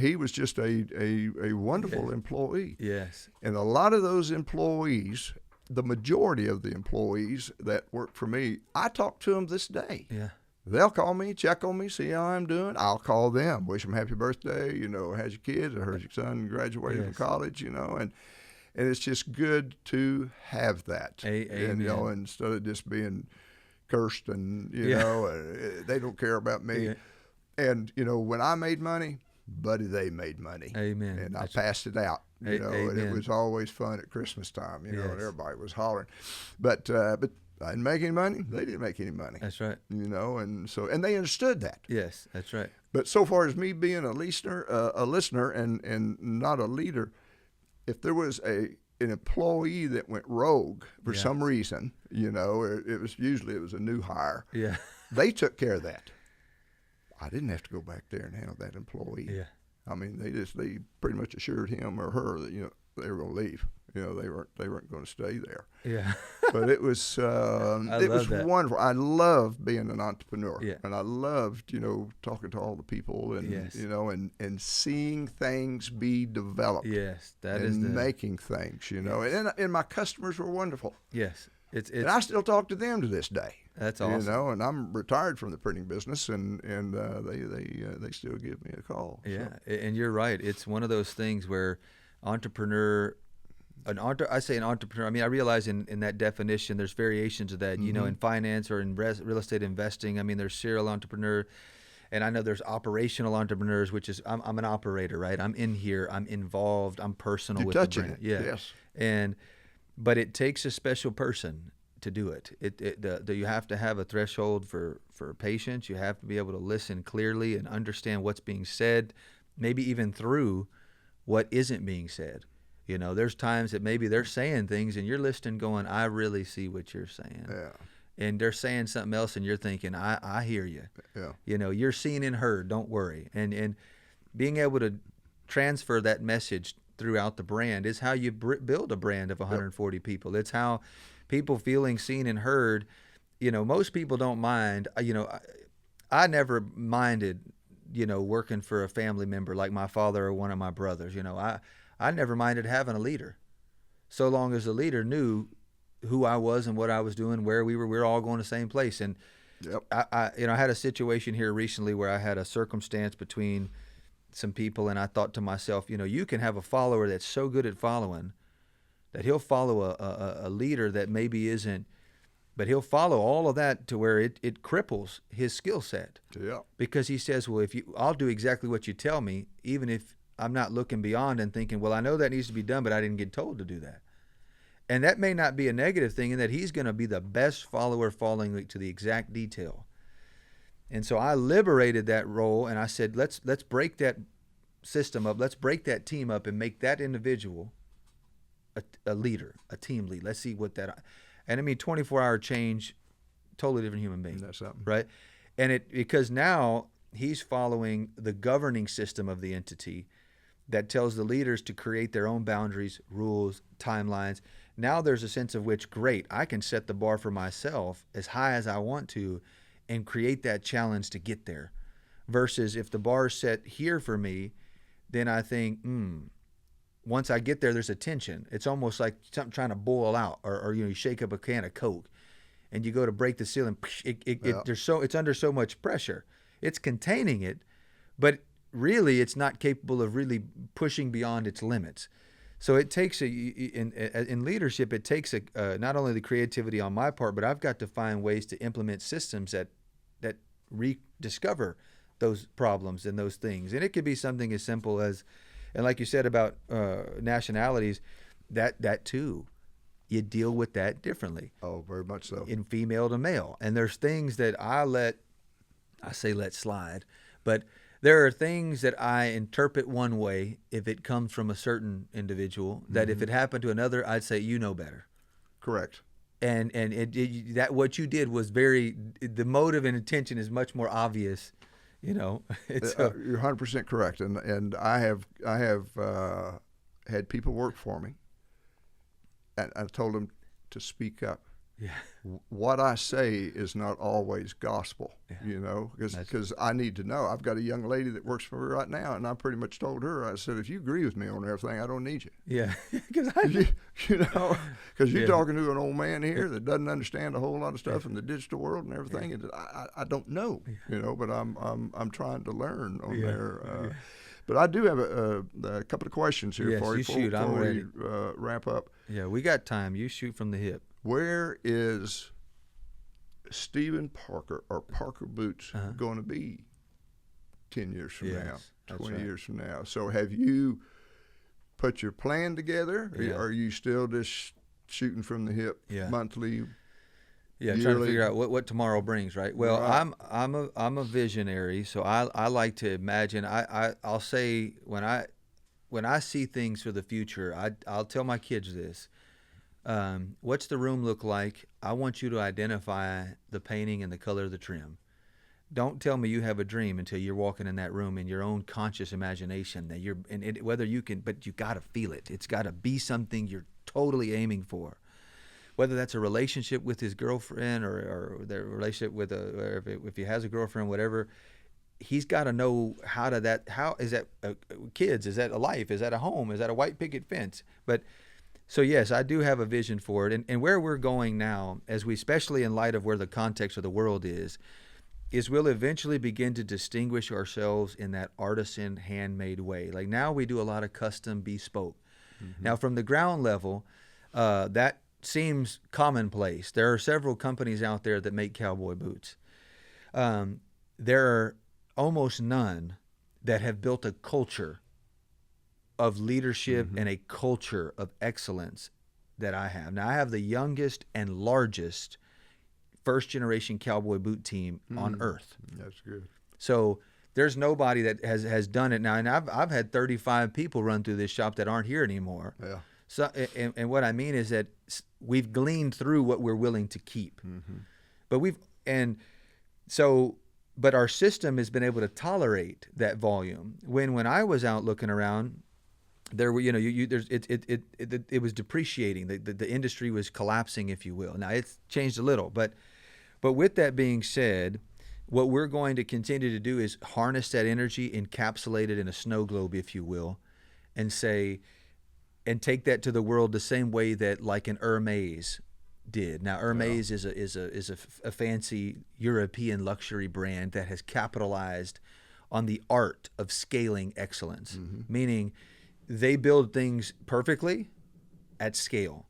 he was just a wonderful employee. Yes. And a lot of those employees, the majority of the employees that work for me, I talk to them this day. Yeah. They'll call me, check on me, see how I'm doing. I'll call them, wish them happy birthday. How's your kids? I heard your son graduated from college. And it's just good to have that. Amen. And, instead of just being cursed and they don't care about me. Yeah. And, when I made money, buddy, they made money. Amen. And I passed it out, and it was always fun at Christmas time, and everybody was hollering. But I didn't make any money. They didn't make any money. That's right. And they understood that. Yes, that's right. But so far as me being a listener and not a leader, if there was an employee that went rogue for some reason, it was a new hire. Yeah. They took care of that. I didn't have to go back there and handle that employee. Yeah. I mean, they pretty much assured him or her that they were going to leave. They weren't going to stay there. Yeah. But it was wonderful. I loved being an entrepreneur. Yeah. And I loved talking to all the people and and seeing things be developed. Yes, making things. And my customers were wonderful. Yes. And I still talk to them to this day. That's awesome. And I'm retired from the printing business, and they still give me a call. Yeah, so. And you're right. It's one of those things where I say an entrepreneur. I mean, I realize in that definition, there's variations of that. Mm-hmm. In finance or in real estate investing. I mean, there's serial entrepreneur, and I know there's operational entrepreneurs, which is I'm an operator, right? I'm in here, I'm involved, I'm personal You're with touching the brand. it. Yes. But it takes a special person to do it. You have to have a threshold for patience. You have to be able to listen clearly and understand what's being said, maybe even through what isn't being said. There's times that maybe they're saying things and you're listening going, I really see what you're saying. Yeah. And they're saying something else and you're thinking, I hear you. Yeah. You're seen and heard, don't worry. And being able to transfer that message throughout the brand is how you build a brand of 140 people. It's how people feeling seen and heard. Most people don't mind. I never minded, working for a family member like my father or one of my brothers. I never minded having a leader, so long as the leader knew who I was and what I was doing, where we were all going the same place. And I had a situation here recently where I had a circumstance between some people, and I thought to myself, you can have a follower that's so good at following that he'll follow a leader that maybe isn't But he'll follow all of that to where it cripples his skill set. Yeah. Because he says, well, I'll do exactly what you tell me, even if I'm not looking beyond and thinking, well, I know that needs to be done, but I didn't get told to do that. And that may not be a negative thing, in that he's going to be the best follower, following to the exact detail. And so I liberated that role, and I said, let's break that system up. Let's break that team up and make that individual a leader, a team lead. Let's see what that. And I mean, 24-hour change, totally different human being. That's something. Right? And because now he's following the governing system of the entity that tells the leaders to create their own boundaries, rules, timelines. Now there's a sense of which, great, I can set the bar for myself as high as I want to and create that challenge to get there. Versus if the bar is set here for me, then I think, once I get there, there's a tension. It's almost like something trying to boil out, or you shake up a can of Coke, and you go to break the seal, and it's under so much pressure. It's containing it, but really it's not capable of really pushing beyond its limits. So it takes in leadership, it takes not only the creativity on my part, but I've got to find ways to implement systems that rediscover those problems and those things. And it could be something as simple as, and like you said about nationalities, that too, you deal with that differently. Oh, very much so. In female to male. And there's things that I let slide, but there are things that I interpret one way if it comes from a certain individual, that if it happened to another, I'd say, you know better. Correct. And that what you did was the motive and intention is much more obvious. You're 100% correct. And I have had people work for me, and I told them to speak up. Yeah. What I say is not always gospel, because I need to know. I've got a young lady that works for me right now, and I pretty much told her, I said, if you agree with me on everything, I don't need you. Yeah. Because you're talking to an old man here that doesn't understand a whole lot of stuff in the digital world and everything, and I don't know, but I'm trying to learn on there. But I do have a couple of questions here for you before we wrap up. Yeah, we got time. You shoot from the hip. Where is Zephan Parker or Parker Boots going to be 10 years from now, 20 years from now? So have you put your plan together? Or are you still just shooting from the hip monthly? Yeah, yearly? trying to figure out what tomorrow brings, right? Well, right. I'm a visionary, so I like to imagine. I'll say when I see things for the future, I'll tell my kids this. What's the room look like? I want you to identify the painting and the color of the trim. Don't tell me you have a dream until you're walking in that room in your own conscious imagination that whether you can, but you got to feel it. It's got to be something you're totally aiming for. Whether that's a relationship with his girlfriend or their relationship with if he has a girlfriend, whatever, he's got to know how is that kids? Is that a life? Is that a home? Is that a white picket fence? So yes, I do have a vision for it, and where we're going now, especially in light of where the context of the world is we'll eventually begin to distinguish ourselves in that artisan, handmade way. Like now we do a lot of custom, bespoke. Mm-hmm. Now from the ground level, that seems commonplace. There are several companies out there that make cowboy boots. There are almost none that have built a culture of leadership and a culture of excellence that I have. Now I have the youngest and largest first generation cowboy boot team on earth. That's good. So there's nobody that has done it now. And I've had 35 people run through this shop that aren't here anymore. Yeah. So and what I mean is that we've gleaned through what we're willing to keep. But our system has been able to tolerate that volume. When I was out looking around, there were, it was depreciating. The industry was collapsing, if you will. Now it's changed a little, but with that being said, what we're going to continue to do is harness that energy, encapsulate it in a snow globe, if you will, and take that to the world the same way that like an Hermes did. Now Hermes is a fancy European luxury brand that has capitalized on the art of scaling excellence, meaning they build things perfectly at scale.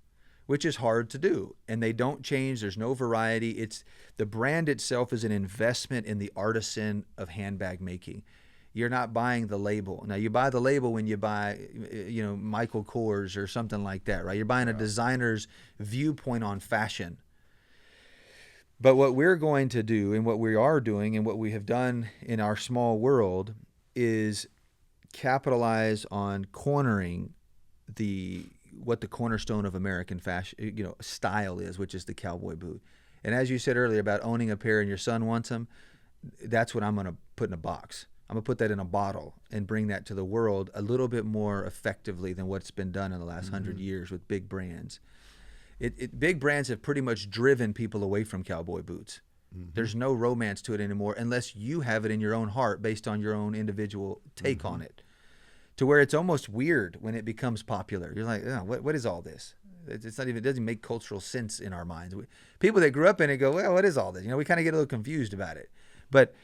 which is hard to do. And they don't change. There's no variety. It's the brand itself is an investment in the artisan of handbag making. You're not buying the label. Now, you buy the label when you buy, Michael Kors or something like that, right? You're buying a designer's viewpoint on fashion. But what we're going to do, and what we are doing, and what we have done in our small world, is capitalize on cornering what the cornerstone of American fashion, style is, which is the cowboy boot. And as you said earlier about owning a pair and your son wants them, that's what I'm going to put in a box. I'm going to put that in a bottle and bring that to the world a little bit more effectively than what's been done in the last 100 years with big brands. Big brands have pretty much driven people away from cowboy boots. There's no romance to it anymore unless you have it in your own heart based on your own individual take on it, to where it's almost weird when it becomes popular. You're like, oh, what is all this? It's not even, it doesn't make cultural sense in our minds. People that grew up in it go, well, what is all this? We kind of get a little confused about it. But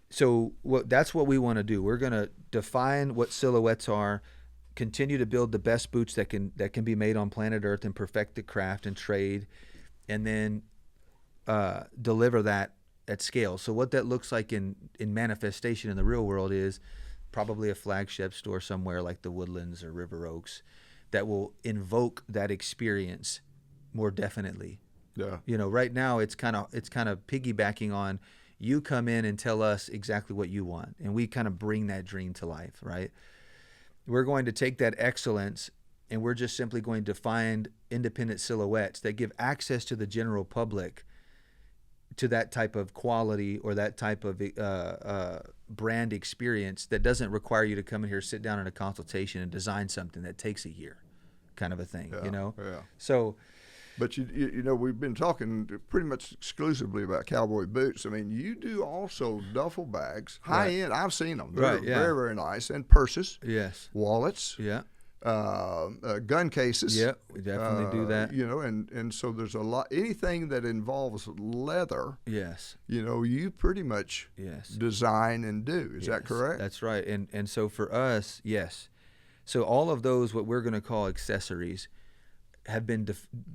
so that's what we want to do. We're going to define what silhouettes are, continue to build the best boots that can be made on planet Earth, and perfect the craft and trade, and then deliver that at scale. So what that looks like in manifestation in the real world is probably a flagship store somewhere like the Woodlands or River Oaks that will invoke that experience more definitely. Yeah. Right now it's kind of piggybacking on you come in and tell us exactly what you want, and we kind of bring that dream to life, right? We're going to take that excellence, and we're just simply going to find independent silhouettes that give access to the general public to that type of quality or that type of brand experience that doesn't require you to come in here, sit down in a consultation, and design something that takes a year, kind of a thing. Yeah. So, but we've been talking pretty much exclusively about cowboy boots. I mean, you do also duffel bags, high end. I've seen them. They're very, very nice, and purses. Yes. Wallets. Yeah. Gun cases. Yeah, we definitely do that. And so there's a lot. Anything that involves leather. Yes. You pretty much design and do. Is that correct? That's right. And so for us, yes. So all of those, what we're going to call accessories, have been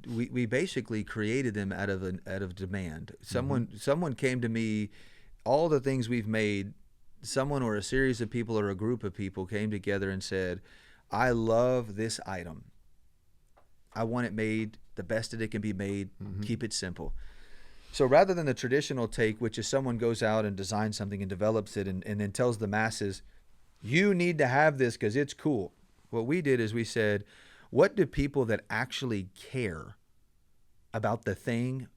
we basically created them out of demand. Someone came to me. All the things we've made, someone or a series of people or a group of people came together and said, I love this item. I want it made the best that it can be made. Keep it simple. So rather than the traditional take, which is someone goes out and designs something and develops it and then tells the masses, you need to have this because it's cool. What we did is we said, what do people that actually care about the thing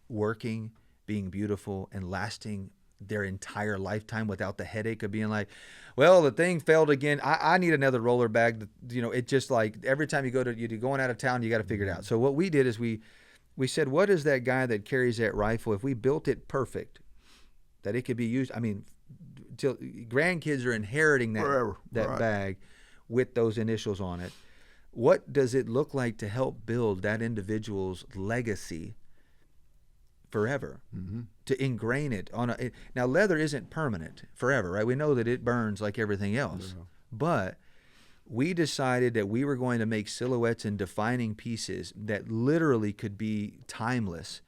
working, being beautiful, and lasting their entire lifetime without the headache of being like, well, the thing failed again. I need another roller bag. It just like every time you're going out of town, you got to figure it out. So what we did is we said, what is that guy that carries that rifle? If we built it perfect, that it could be used. I mean, till grandkids are inheriting that bag with those initials on it. What does it look like to help build that individual's legacy forever? To ingrain it on now leather isn't permanent forever, right? We know that it burns like everything else, but we decided that we were going to make silhouettes and defining pieces that literally could be timeless,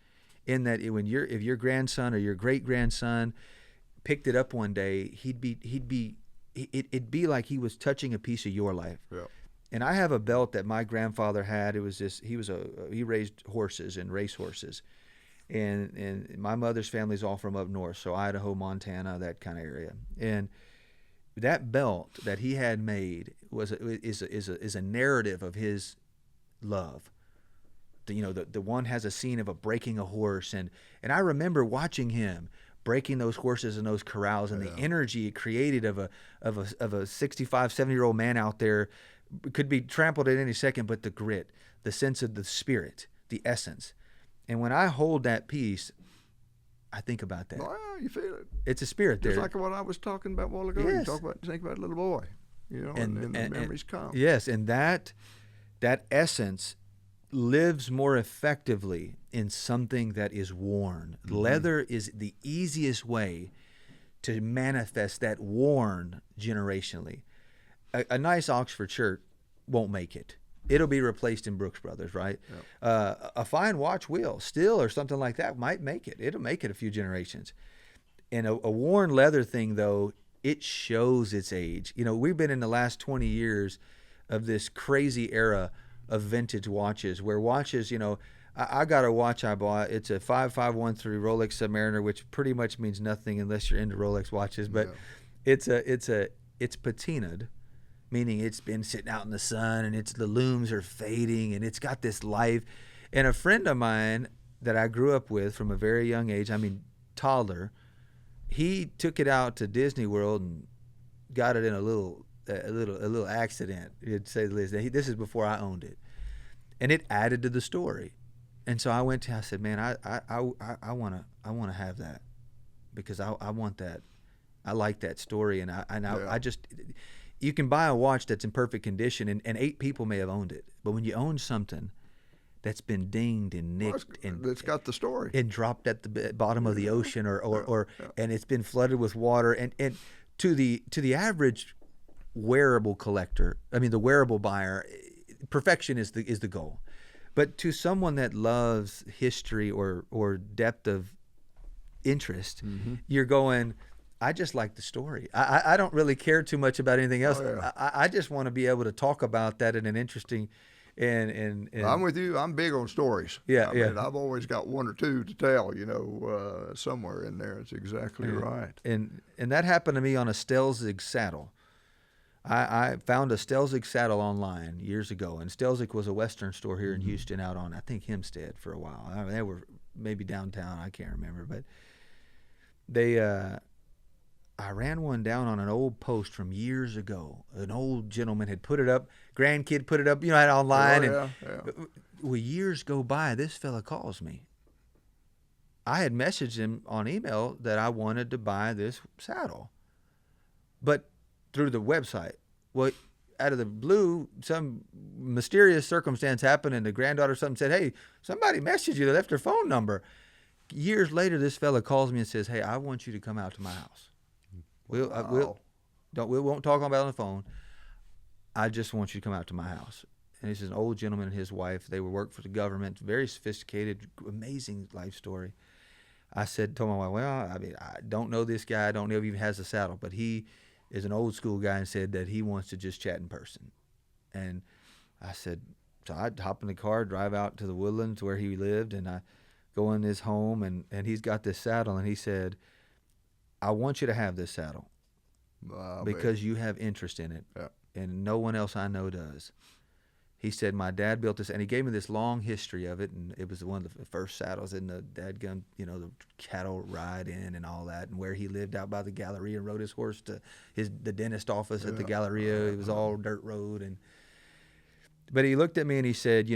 in that if your grandson or your great grandson picked it up one day, it'd be like he was touching a piece of your life. And I have a belt that my grandfather had. It was he raised horses and race horses. And my mother's family's all from up north, so Idaho, Montana, that kind of area. And that belt that he had made is a narrative of his love. The one has a scene of breaking a horse, and I remember watching him breaking those horses in those corrals, and the energy it created of a 65, 70-year-old man out there could be trampled at any second, but the grit, the sense of the spirit, the essence. And when I hold that piece, I think about that. Well, you feel it. It's a spirit there. Just like what I was talking about a while ago. Yes. You think about a little boy, and the memories come. Yes, and that essence lives more effectively in something that is worn. Leather is the easiest way to manifest that worn generationally. A nice Oxford shirt won't make it. it'll be replaced in Brooks Brothers, right? Yep. A fine watch will, still or something like that might make it. It'll make it a few generations. And a worn leather thing, though, it shows its age. You know, we've been in the last 20 years of this crazy era of vintage watches where watches, you know, I got a watch I bought. It's a 5513 Rolex Submariner, which pretty much means nothing unless you're into Rolex watches. But it's patinaed, meaning it's been sitting out in the sun and the looms are fading and it's got this life. And a friend of mine that I grew up with from a very young age, I mean toddler, he took it out to Disney World and got it in a little accident. You'd say the least. This is before I owned it, and it added to the story. And so I said, man, I want to have that because I want that. I like that story, and I just, you can buy a watch that's in perfect condition, and 8 people may have owned it, but when you own something that's been dinged and nicked and it's got the story and dropped at the bottom of the ocean or and it's been flooded with water, and to the average wearable collector, I mean the wearable buyer, perfection is the goal. But to someone that loves history or depth of interest, you're going, I just like the story. I don't really care too much about anything else. I just want to be able to talk about that in an interesting and I'm with you. I'm big on stories. I mean, I've always got one or two to tell, somewhere in there. It's exactly right. And that happened to me on a Stelzig saddle. I found a Stelzig saddle online years ago, and Stelzig was a Western store here in Houston out on, I think, Hempstead for a while. I mean, they were maybe downtown, I can't remember, but I ran one down on an old post from years ago. An old gentleman had put it up, grandkid put it up, had online. Well, years go by, this fella calls me. I had messaged him on email that I wanted to buy this saddle, but through the website. Well, out of the blue, some mysterious circumstance happened, and the granddaughter or something said, hey, somebody messaged you. They left their phone number. Years later, this fella calls me and says, hey, I want you to come out to my house. We won't talk about it on the phone. I just want you to come out to my house. And this is an old gentleman and his wife. They worked for the government, very sophisticated, amazing life story. I told my wife, well, I mean, I don't know this guy. I don't know if he even has a saddle, but he is an old school guy and said that he wants to just chat in person. And I said, so I'd hop in the car, drive out to the Woodlands where he lived, and I go in his home, and he's got this saddle, and he said, I want you to have this saddle because you have interest in it, and no one else I know does. He said, my dad built this, and he gave me this long history of it, and it was one of the first saddles in the dadgun, the cattle ride in and all that, and where he lived out by the Galleria and rode his horse to the dentist office at the Galleria. It was all dirt road. But he looked at me and he said,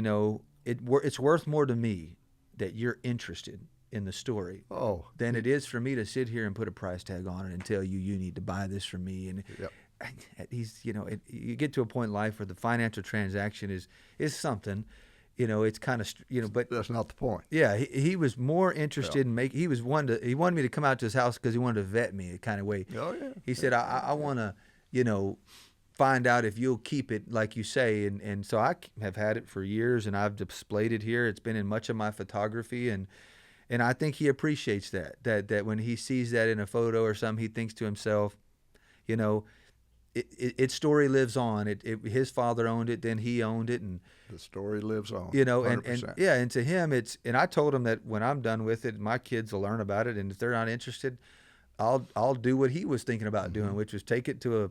it's worth more to me that you're interested in the story than it is for me to sit here and put a price tag on it and tell you need to buy this from me. And he's, you get to a point in life where the financial transaction is something, it's kind of, but that's not the point. Yeah. He was more interested in he wanted me to come out to his house because he wanted to vet me kind of way. He said, I want to, find out if you'll keep it like you say. And so I have had it for years, and I've displayed it here. It's been in much of my photography, and I think he appreciates that when he sees that in a photo or something, he thinks to himself, its story lives on. His father owned it, then he owned it, and the story lives on. 100%. And to him, and I told him that when I'm done with it, my kids will learn about it, and if they're not interested, I'll do what he was thinking about doing, which was take it to a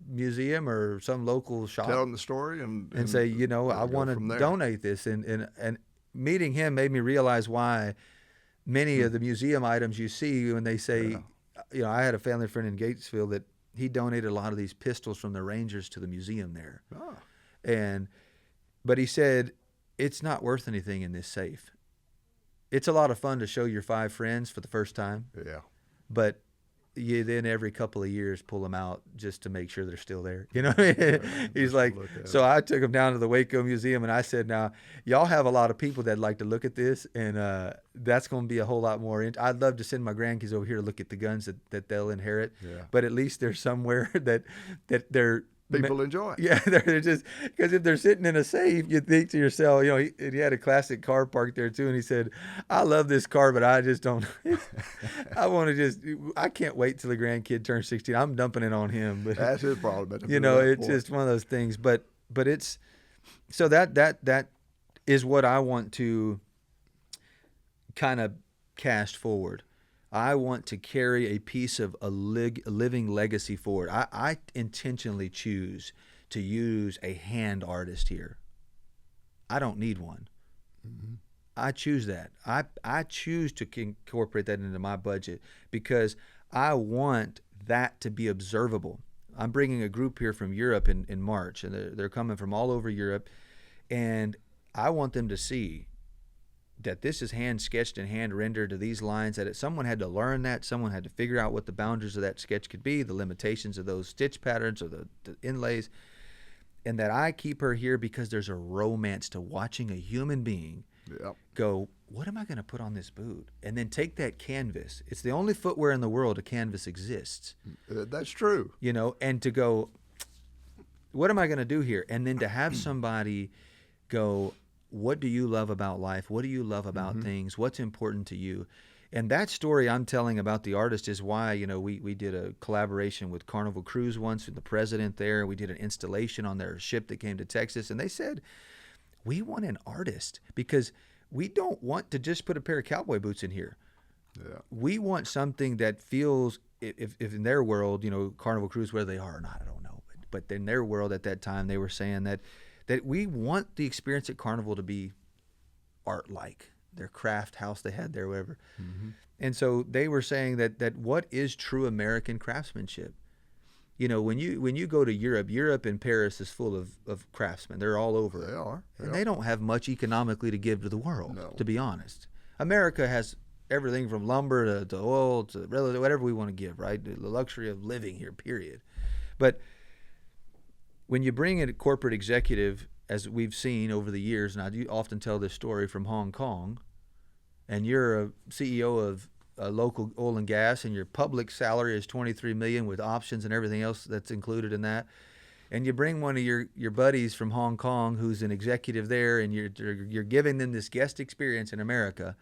museum or some local shop, tell them the story, and say, I want to donate this, and meeting him made me realize why many of the museum items you see when they say, I had a family friend in Gatesville that he donated a lot of these pistols from the Rangers to the museum there. But he said, it's not worth anything in this safe. It's a lot of fun to show your 5 friends for the first time. But you then every couple of years pull them out just to make sure they're still there. He's like, so I took him down to the Waco Museum, and I said, now, y'all have a lot of people that like to look at this, and that's going to be a whole lot more. I'd love to send my grandkids over here to look at the guns that they'll inherit, but at least there's somewhere that they're people enjoy it. Yeah, they're just, because if they're sitting in a safe, you think to yourself, he had a classic car parked there too, and he said, "I love this car, but I just don't. I can't wait till the grandkid turns 16. I'm dumping it on him." But That's his problem. it's just one of those things. But it's so that is what I want to kind of cast forward. I want to carry a piece of a living legacy forward. I intentionally choose to use a hand artist here. I don't need one. Mm-hmm. I choose that. I choose to incorporate that into my budget because I want that to be observable. I'm bringing a group here from Europe in March, and they're coming from all over Europe, and I want them to see that this is hand sketched and hand rendered to these lines, that someone had to learn that, someone had to figure out what the boundaries of that sketch could be, the limitations of those stitch patterns or the inlays, and that I keep her here because there's a romance to watching a human being go, what am I going to put on this boot? And then take that canvas. It's the only footwear in the world a canvas exists. That's true. And to go, what am I going to do here? And then to have somebody go, what do you love about life? What do you love about things? What's important to you? And that story I'm telling about the artist is why, we did a collaboration with Carnival Cruise once with the president there. We did an installation on their ship that came to Texas. And they said, we want an artist because we don't want to just put a pair of cowboy boots in here. Yeah. We want something that feels, if in their world, Carnival Cruise, whether they are or not, I don't know. But in their world at that time, they were saying that we want the experience at Carnival to be art-like, their craft house they had there, whatever. Mm-hmm. And so they were saying that what is true American craftsmanship? When you go to Europe and Paris is full of craftsmen. They're all over. They are. And they don't have much economically to give to the world, to be honest. America has everything from lumber to oil to whatever we want to give, right? The luxury of living here, period. But when you bring in a corporate executive, as we've seen over the years, and I do often tell this story from Hong Kong, and you're a CEO of a local oil and gas, and your public salary is $23 million with options and everything else that's included in that, and you bring one of your buddies from Hong Kong who's an executive there, and you're giving them this guest experience in America,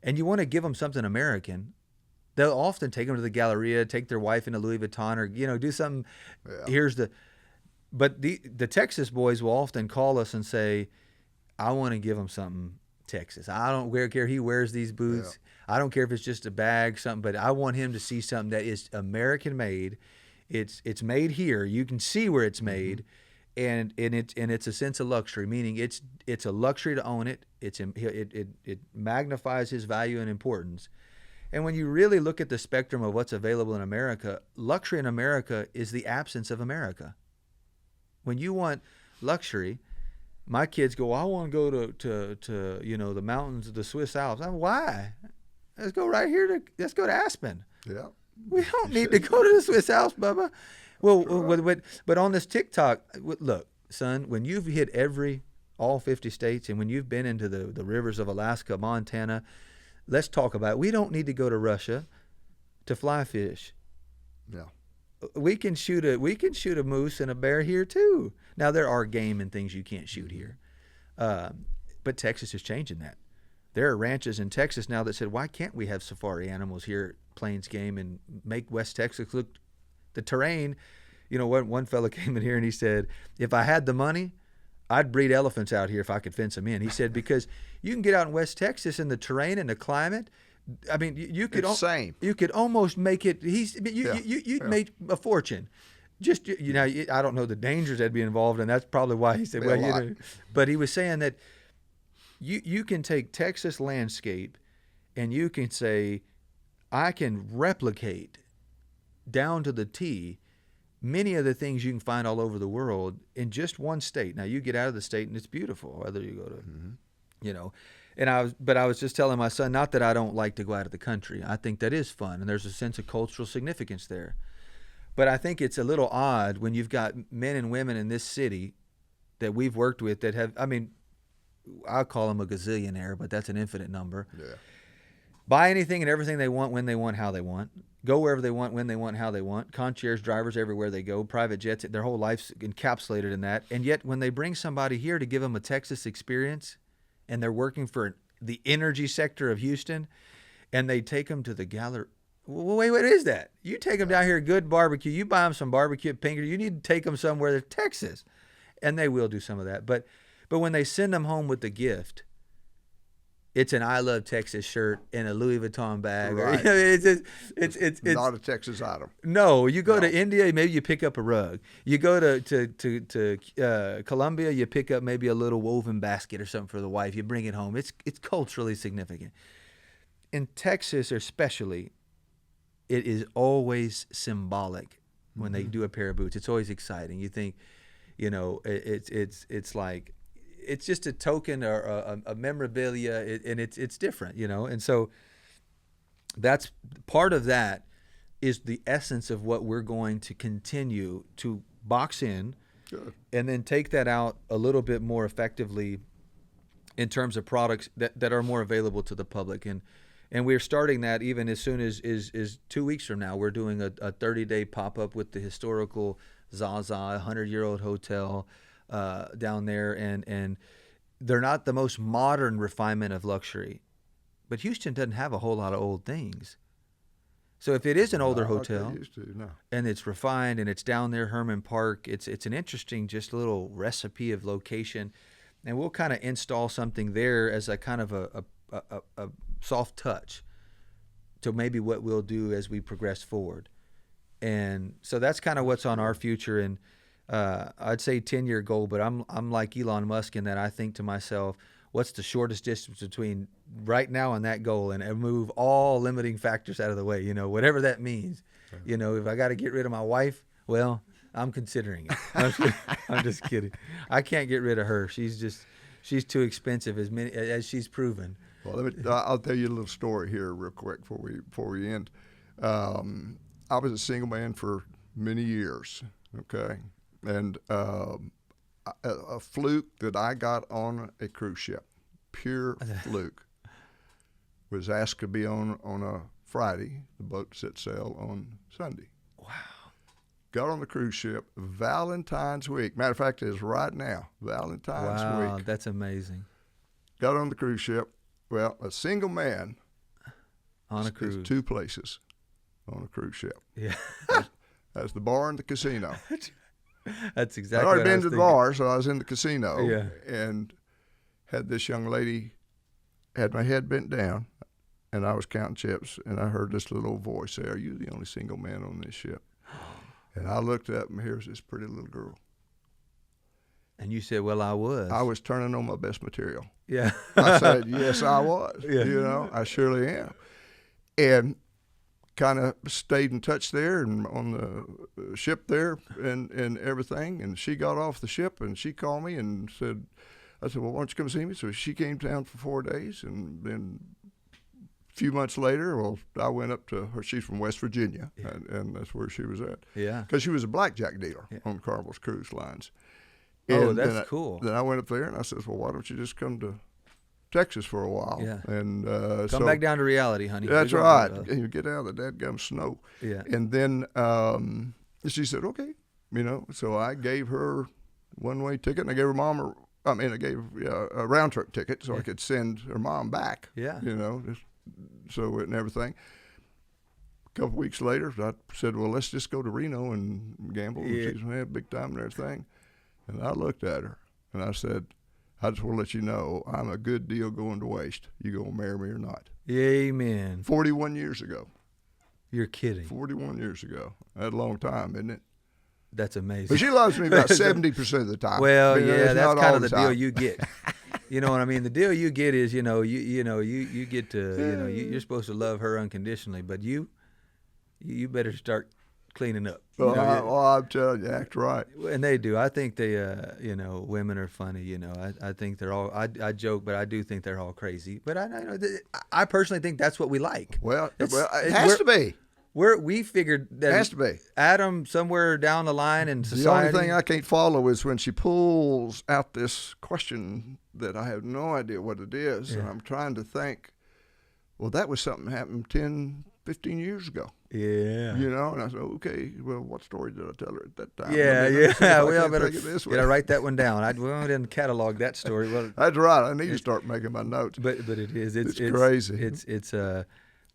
and you want to give them something American. They'll often take them to the Galleria, take their wife into Louis Vuitton, or do something. Yeah. But the Texas boys will often call us and say, I want to give him something Texas. I don't care he wears these boots. Yeah. I don't care if it's just a bag, something, but I want him to see something that is American made. It's made here. You can see where it's made, and it's a sense of luxury, meaning it's a luxury to own it. It magnifies his value and importance. And when you really look at the spectrum of what's available in America, luxury in America is the absence of America. When you want luxury, my kids go, I want to go to the mountains of the Swiss Alps. Why? Let's go right here let's go to Aspen. Yeah. We don't need to go to the Swiss Alps, Bubba. Well, sure. But on this TikTok, look, son, when you've hit all 50 states, and when you've been into the rivers of Alaska, Montana, let's talk about it. We don't need to go to Russia to fly fish. Yeah. We can shoot a moose and a bear here too. Now there are game and things you can't shoot here, but Texas is changing that. There are ranches in Texas now that said, why can't we have safari animals here at Plains Game and make West Texas look the terrain? One fellow came in here and he said, if I had the money, I'd breed elephants out here if I could fence them in. He said, because you can get out in West Texas and the terrain and the climate. I mean, you could almost make it. You'd make a fortune. Just I don't know the dangers that'd be involved, and that's probably why he said, But he was saying that you can take Texas landscape, and you can say, I can replicate down to the T many of the things you can find all over the world in just one state. Now you get out of the state, and it's beautiful. Whether you go to, And I was just telling my son, not that I don't like to go out of the country. I think that is fun, and there's a sense of cultural significance there. But I think it's a little odd when you've got men and women in this city that we've worked with that have, I'll call them a gazillionaire, but that's an infinite number. Yeah. Buy anything and everything they want, when they want, how they want. go wherever they want, when they want, how they want. Concierge drivers everywhere they go. Private jets. Their whole life's encapsulated in that. And yet, when they bring somebody here to give them a Texas experience, and they're working for the energy sector of Houston, and they take them to the gallery. Well, wait, what is that? You take them down here, good barbecue. You buy them some barbecue at Pinker. You need to take them somewhere that's Texas, and they will do some of that. But when they send them home with the gift, it's an I Love Texas shirt and a Louis Vuitton bag. Right. It's not a Texas item. No, you go to India, maybe you pick up a rug. You go to Colombia, you pick up maybe a little woven basket or something for the wife. You bring it home. It's culturally significant. In Texas, especially, it is always symbolic when they do a pair of boots. It's always exciting. You think, it's like, it's just a token or a memorabilia, and it's different, And so that's part of that is the essence of what we're going to continue to box in. Good. And then take that out a little bit more effectively in terms of products that are more available to the public. And we're starting that even as soon as 2 weeks from now. We're doing a 30-day pop-up with the historical Zaza, 100-year-old hotel down there. And they're not the most modern refinement of luxury. But Houston doesn't have a whole lot of old things. So if it is an older hotel and it's refined and it's down there, Herman Park, it's an interesting just little recipe of location. And we'll kind of install something there as a kind of a soft touch to maybe what we'll do as we progress forward. And so that's kind of what's on our future. And I'd say 10-year goal, but I'm like Elon Musk in that I think to myself, what's the shortest distance between right now and that goal, and move all limiting factors out of the way, whatever that means. If I got to get rid of my wife, well, I'm considering it. I'm just kidding. I can't get rid of her. She's too expensive as she's proven. Well, I'll tell you a little story here real quick before we end. I was a single man for many years, okay? And a fluke that I got on a cruise ship, pure fluke, was asked to be on a Friday. The boat set sail on Sunday. Wow. Got on the cruise ship Valentine's week. Matter of fact, it is right now, Valentine's week. Wow, that's amazing. Got on the cruise ship. Well, a single man on a cruise. is two places on a cruise ship. Yeah. That's the bar and the casino. That's exactly I'd already what been I was to the thinking. bar, so I was in the casino. Yeah. And had this young lady, had my head bent down, and I was counting chips, and I heard this little voice say, "Are you the only single man on this ship?" And I looked up, and here's this pretty little girl. And you said, well, I was. I was turning on my best material. Yeah. I said, yes, I was. Yeah. I surely am. And kind of stayed in touch there and on the ship there and everything. And she got off the ship and she called me and said, I said, well, why don't you come see me? So she came down for 4 days. And then a few months later, well, I went up to her. She's from West Virginia, and that's where she was at. Yeah. Because she was a blackjack dealer on Carnival's Cruise Lines. Oh, And that's cool. Then I went up there and I said, well, why don't you just come to Texas for a while? Yeah. And Come back down to reality, honey. That's right. And you get out of the dadgum snow. Yeah. And then she said, okay. So I gave her one-way ticket, and I gave her mom I gave a round-trip ticket so I could send her mom back. Yeah. And everything. A couple weeks later, I said, well, let's just go to Reno and gamble. And she's had big time and everything. And I looked at her, and I said, I just want to let you know I'm a good deal going to waste. You going to marry me or not? Amen. 41 years ago. You're kidding. 41 years ago. That's a long time, isn't it? That's amazing. But she loves me about 70% of the time. Well, It's that's not kind all of the deal time. you get. You know what I mean? The deal you get is, you get to, you're supposed to love her unconditionally, but you better start cleaning up. I'm telling you, act right. And they do. I think they, women are funny. I think they're all. I joke, but I do think they're all crazy. But I personally think that's what we like. Well, it has to be. We figured that It has to be. Adam somewhere down the line in The society. only thing I can't follow is when she pulls out this question that I have no idea what it is, and I'm trying to think. Well, that was something that happened 10, 15 years ago. Yeah. You know, and I said, okay, well, what story did I tell her at that time? Yeah. Well, I better write that one down. I didn't catalog that story. Well, that's right. I need to start making my notes. But it is. It's crazy.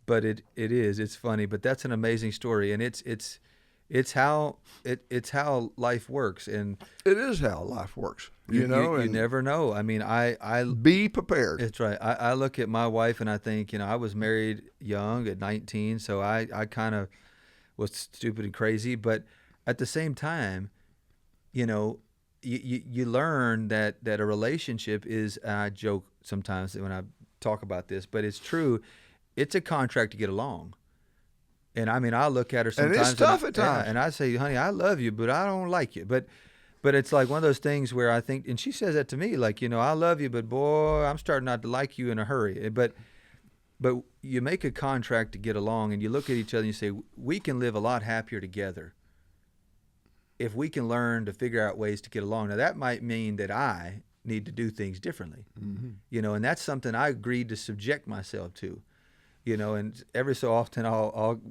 But it is. It's funny. But that's an amazing story, and it's how life works, and it is how life works. You never know. I mean, I be prepared. That's right. I look at my wife and I think, I was married young at 19, so I kind of was stupid and crazy, but at the same time, you learn that a relationship is, I joke sometimes when I talk about this, but it's true. It's a contract to get along. And I mean, I look at her sometimes. And it's tough at times. And I say, honey, I love you, but I don't like you. But it's like one of those things where I think, and she says that to me, like, I love you, but boy, I'm starting not to like you in a hurry. But you make a contract to get along, and you look at each other and you say, we can live a lot happier together if we can learn to figure out ways to get along. Now, that might mean that I need to do things differently, and that's something I agreed to subject myself to, and every so often I'll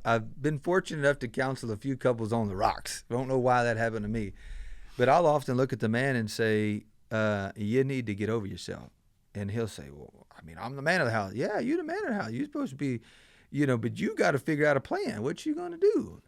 I've been fortunate enough to counsel a few couples on the rocks. I don't know why that happened to me, but I'll often look at the man and say, you need to get over yourself. And he'll say, well, I mean, I'm the man of the house. Yeah, you're the man of the house. You're supposed to be, but you got to figure out a plan. What you going to do?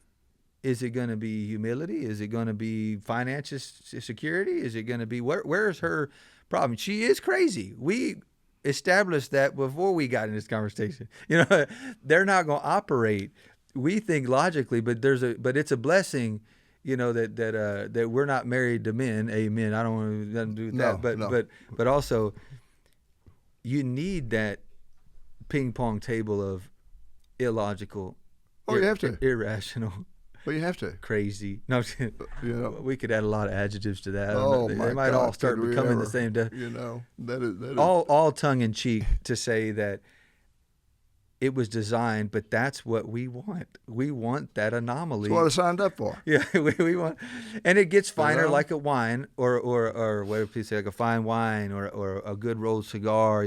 Is it going to be humility? Is it going to be financial security? Is it going to be, where's her problem? She is crazy. We established that before we got in this conversation. They're not going to operate. We think logically, but it's a blessing, that we're not married to men. Amen. I don't want to nothing to do with that. But also, you need that ping pong table of illogical, you have to. Irrational. Well, you have to. Crazy. No, we could add a lot of adjectives to that. Oh, they my might God, all start becoming the same. That is all tongue in cheek to say that it was designed, but that's what we want. We want that anomaly. That's what I signed up for. Yeah, we want, and it gets finer like a wine, or what if you say, like a fine wine, or a good rolled cigar.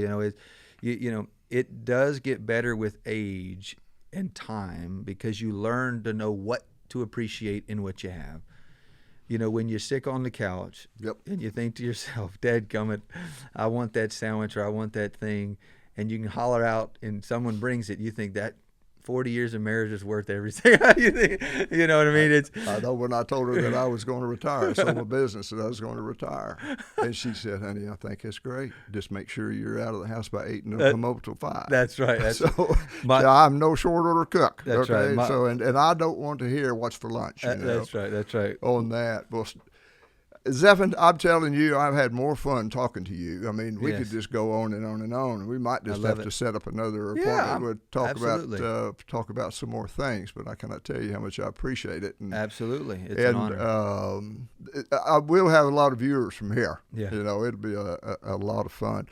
It does get better with age and time, because you learn to know what to appreciate in what you have. When you're sick on the couch, and you think to yourself, dadgummit, I want that sandwich, or I want that thing, and you can holler out and someone brings it, you think that 40 years of marriage is worth everything. You know what I mean? I know when I told her that I was going to retire, I sold my business and I was going to retire. And she said, honey, I think it's great. Just make sure you're out of the house by 8 and don't come over till 5. That's right. So I'm no short order cook. That's right. So, and I don't want to hear what's for lunch. That's right. On that. Well, Zephon, I'm telling you, I've had more fun talking to you. I mean, we could just go on and on and on. We might just have to set up another appointment. We'll talk about some more things, but I cannot tell you how much I appreciate it. Absolutely. It's an honor. I will have a lot of viewers from here. Yeah. It'll be a lot of fun.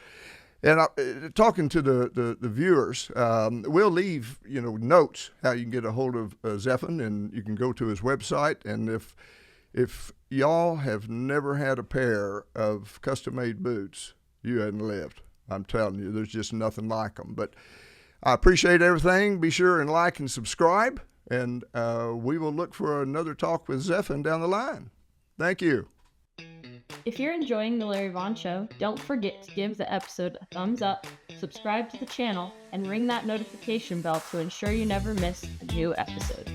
And talking to the viewers, we'll leave notes how you can get a hold of Zephon, and you can go to his website. And if y'all have never had a pair of custom-made boots, you hadn't lived. I'm telling you, there's just nothing like them. But I appreciate everything. Be sure and like and subscribe, and we will look for another talk with Zephon down the line. Thank you. If you're enjoying The Larry Vaughn Show, don't forget to give the episode a thumbs up, subscribe to the channel, and ring that notification bell to ensure you never miss a new episode.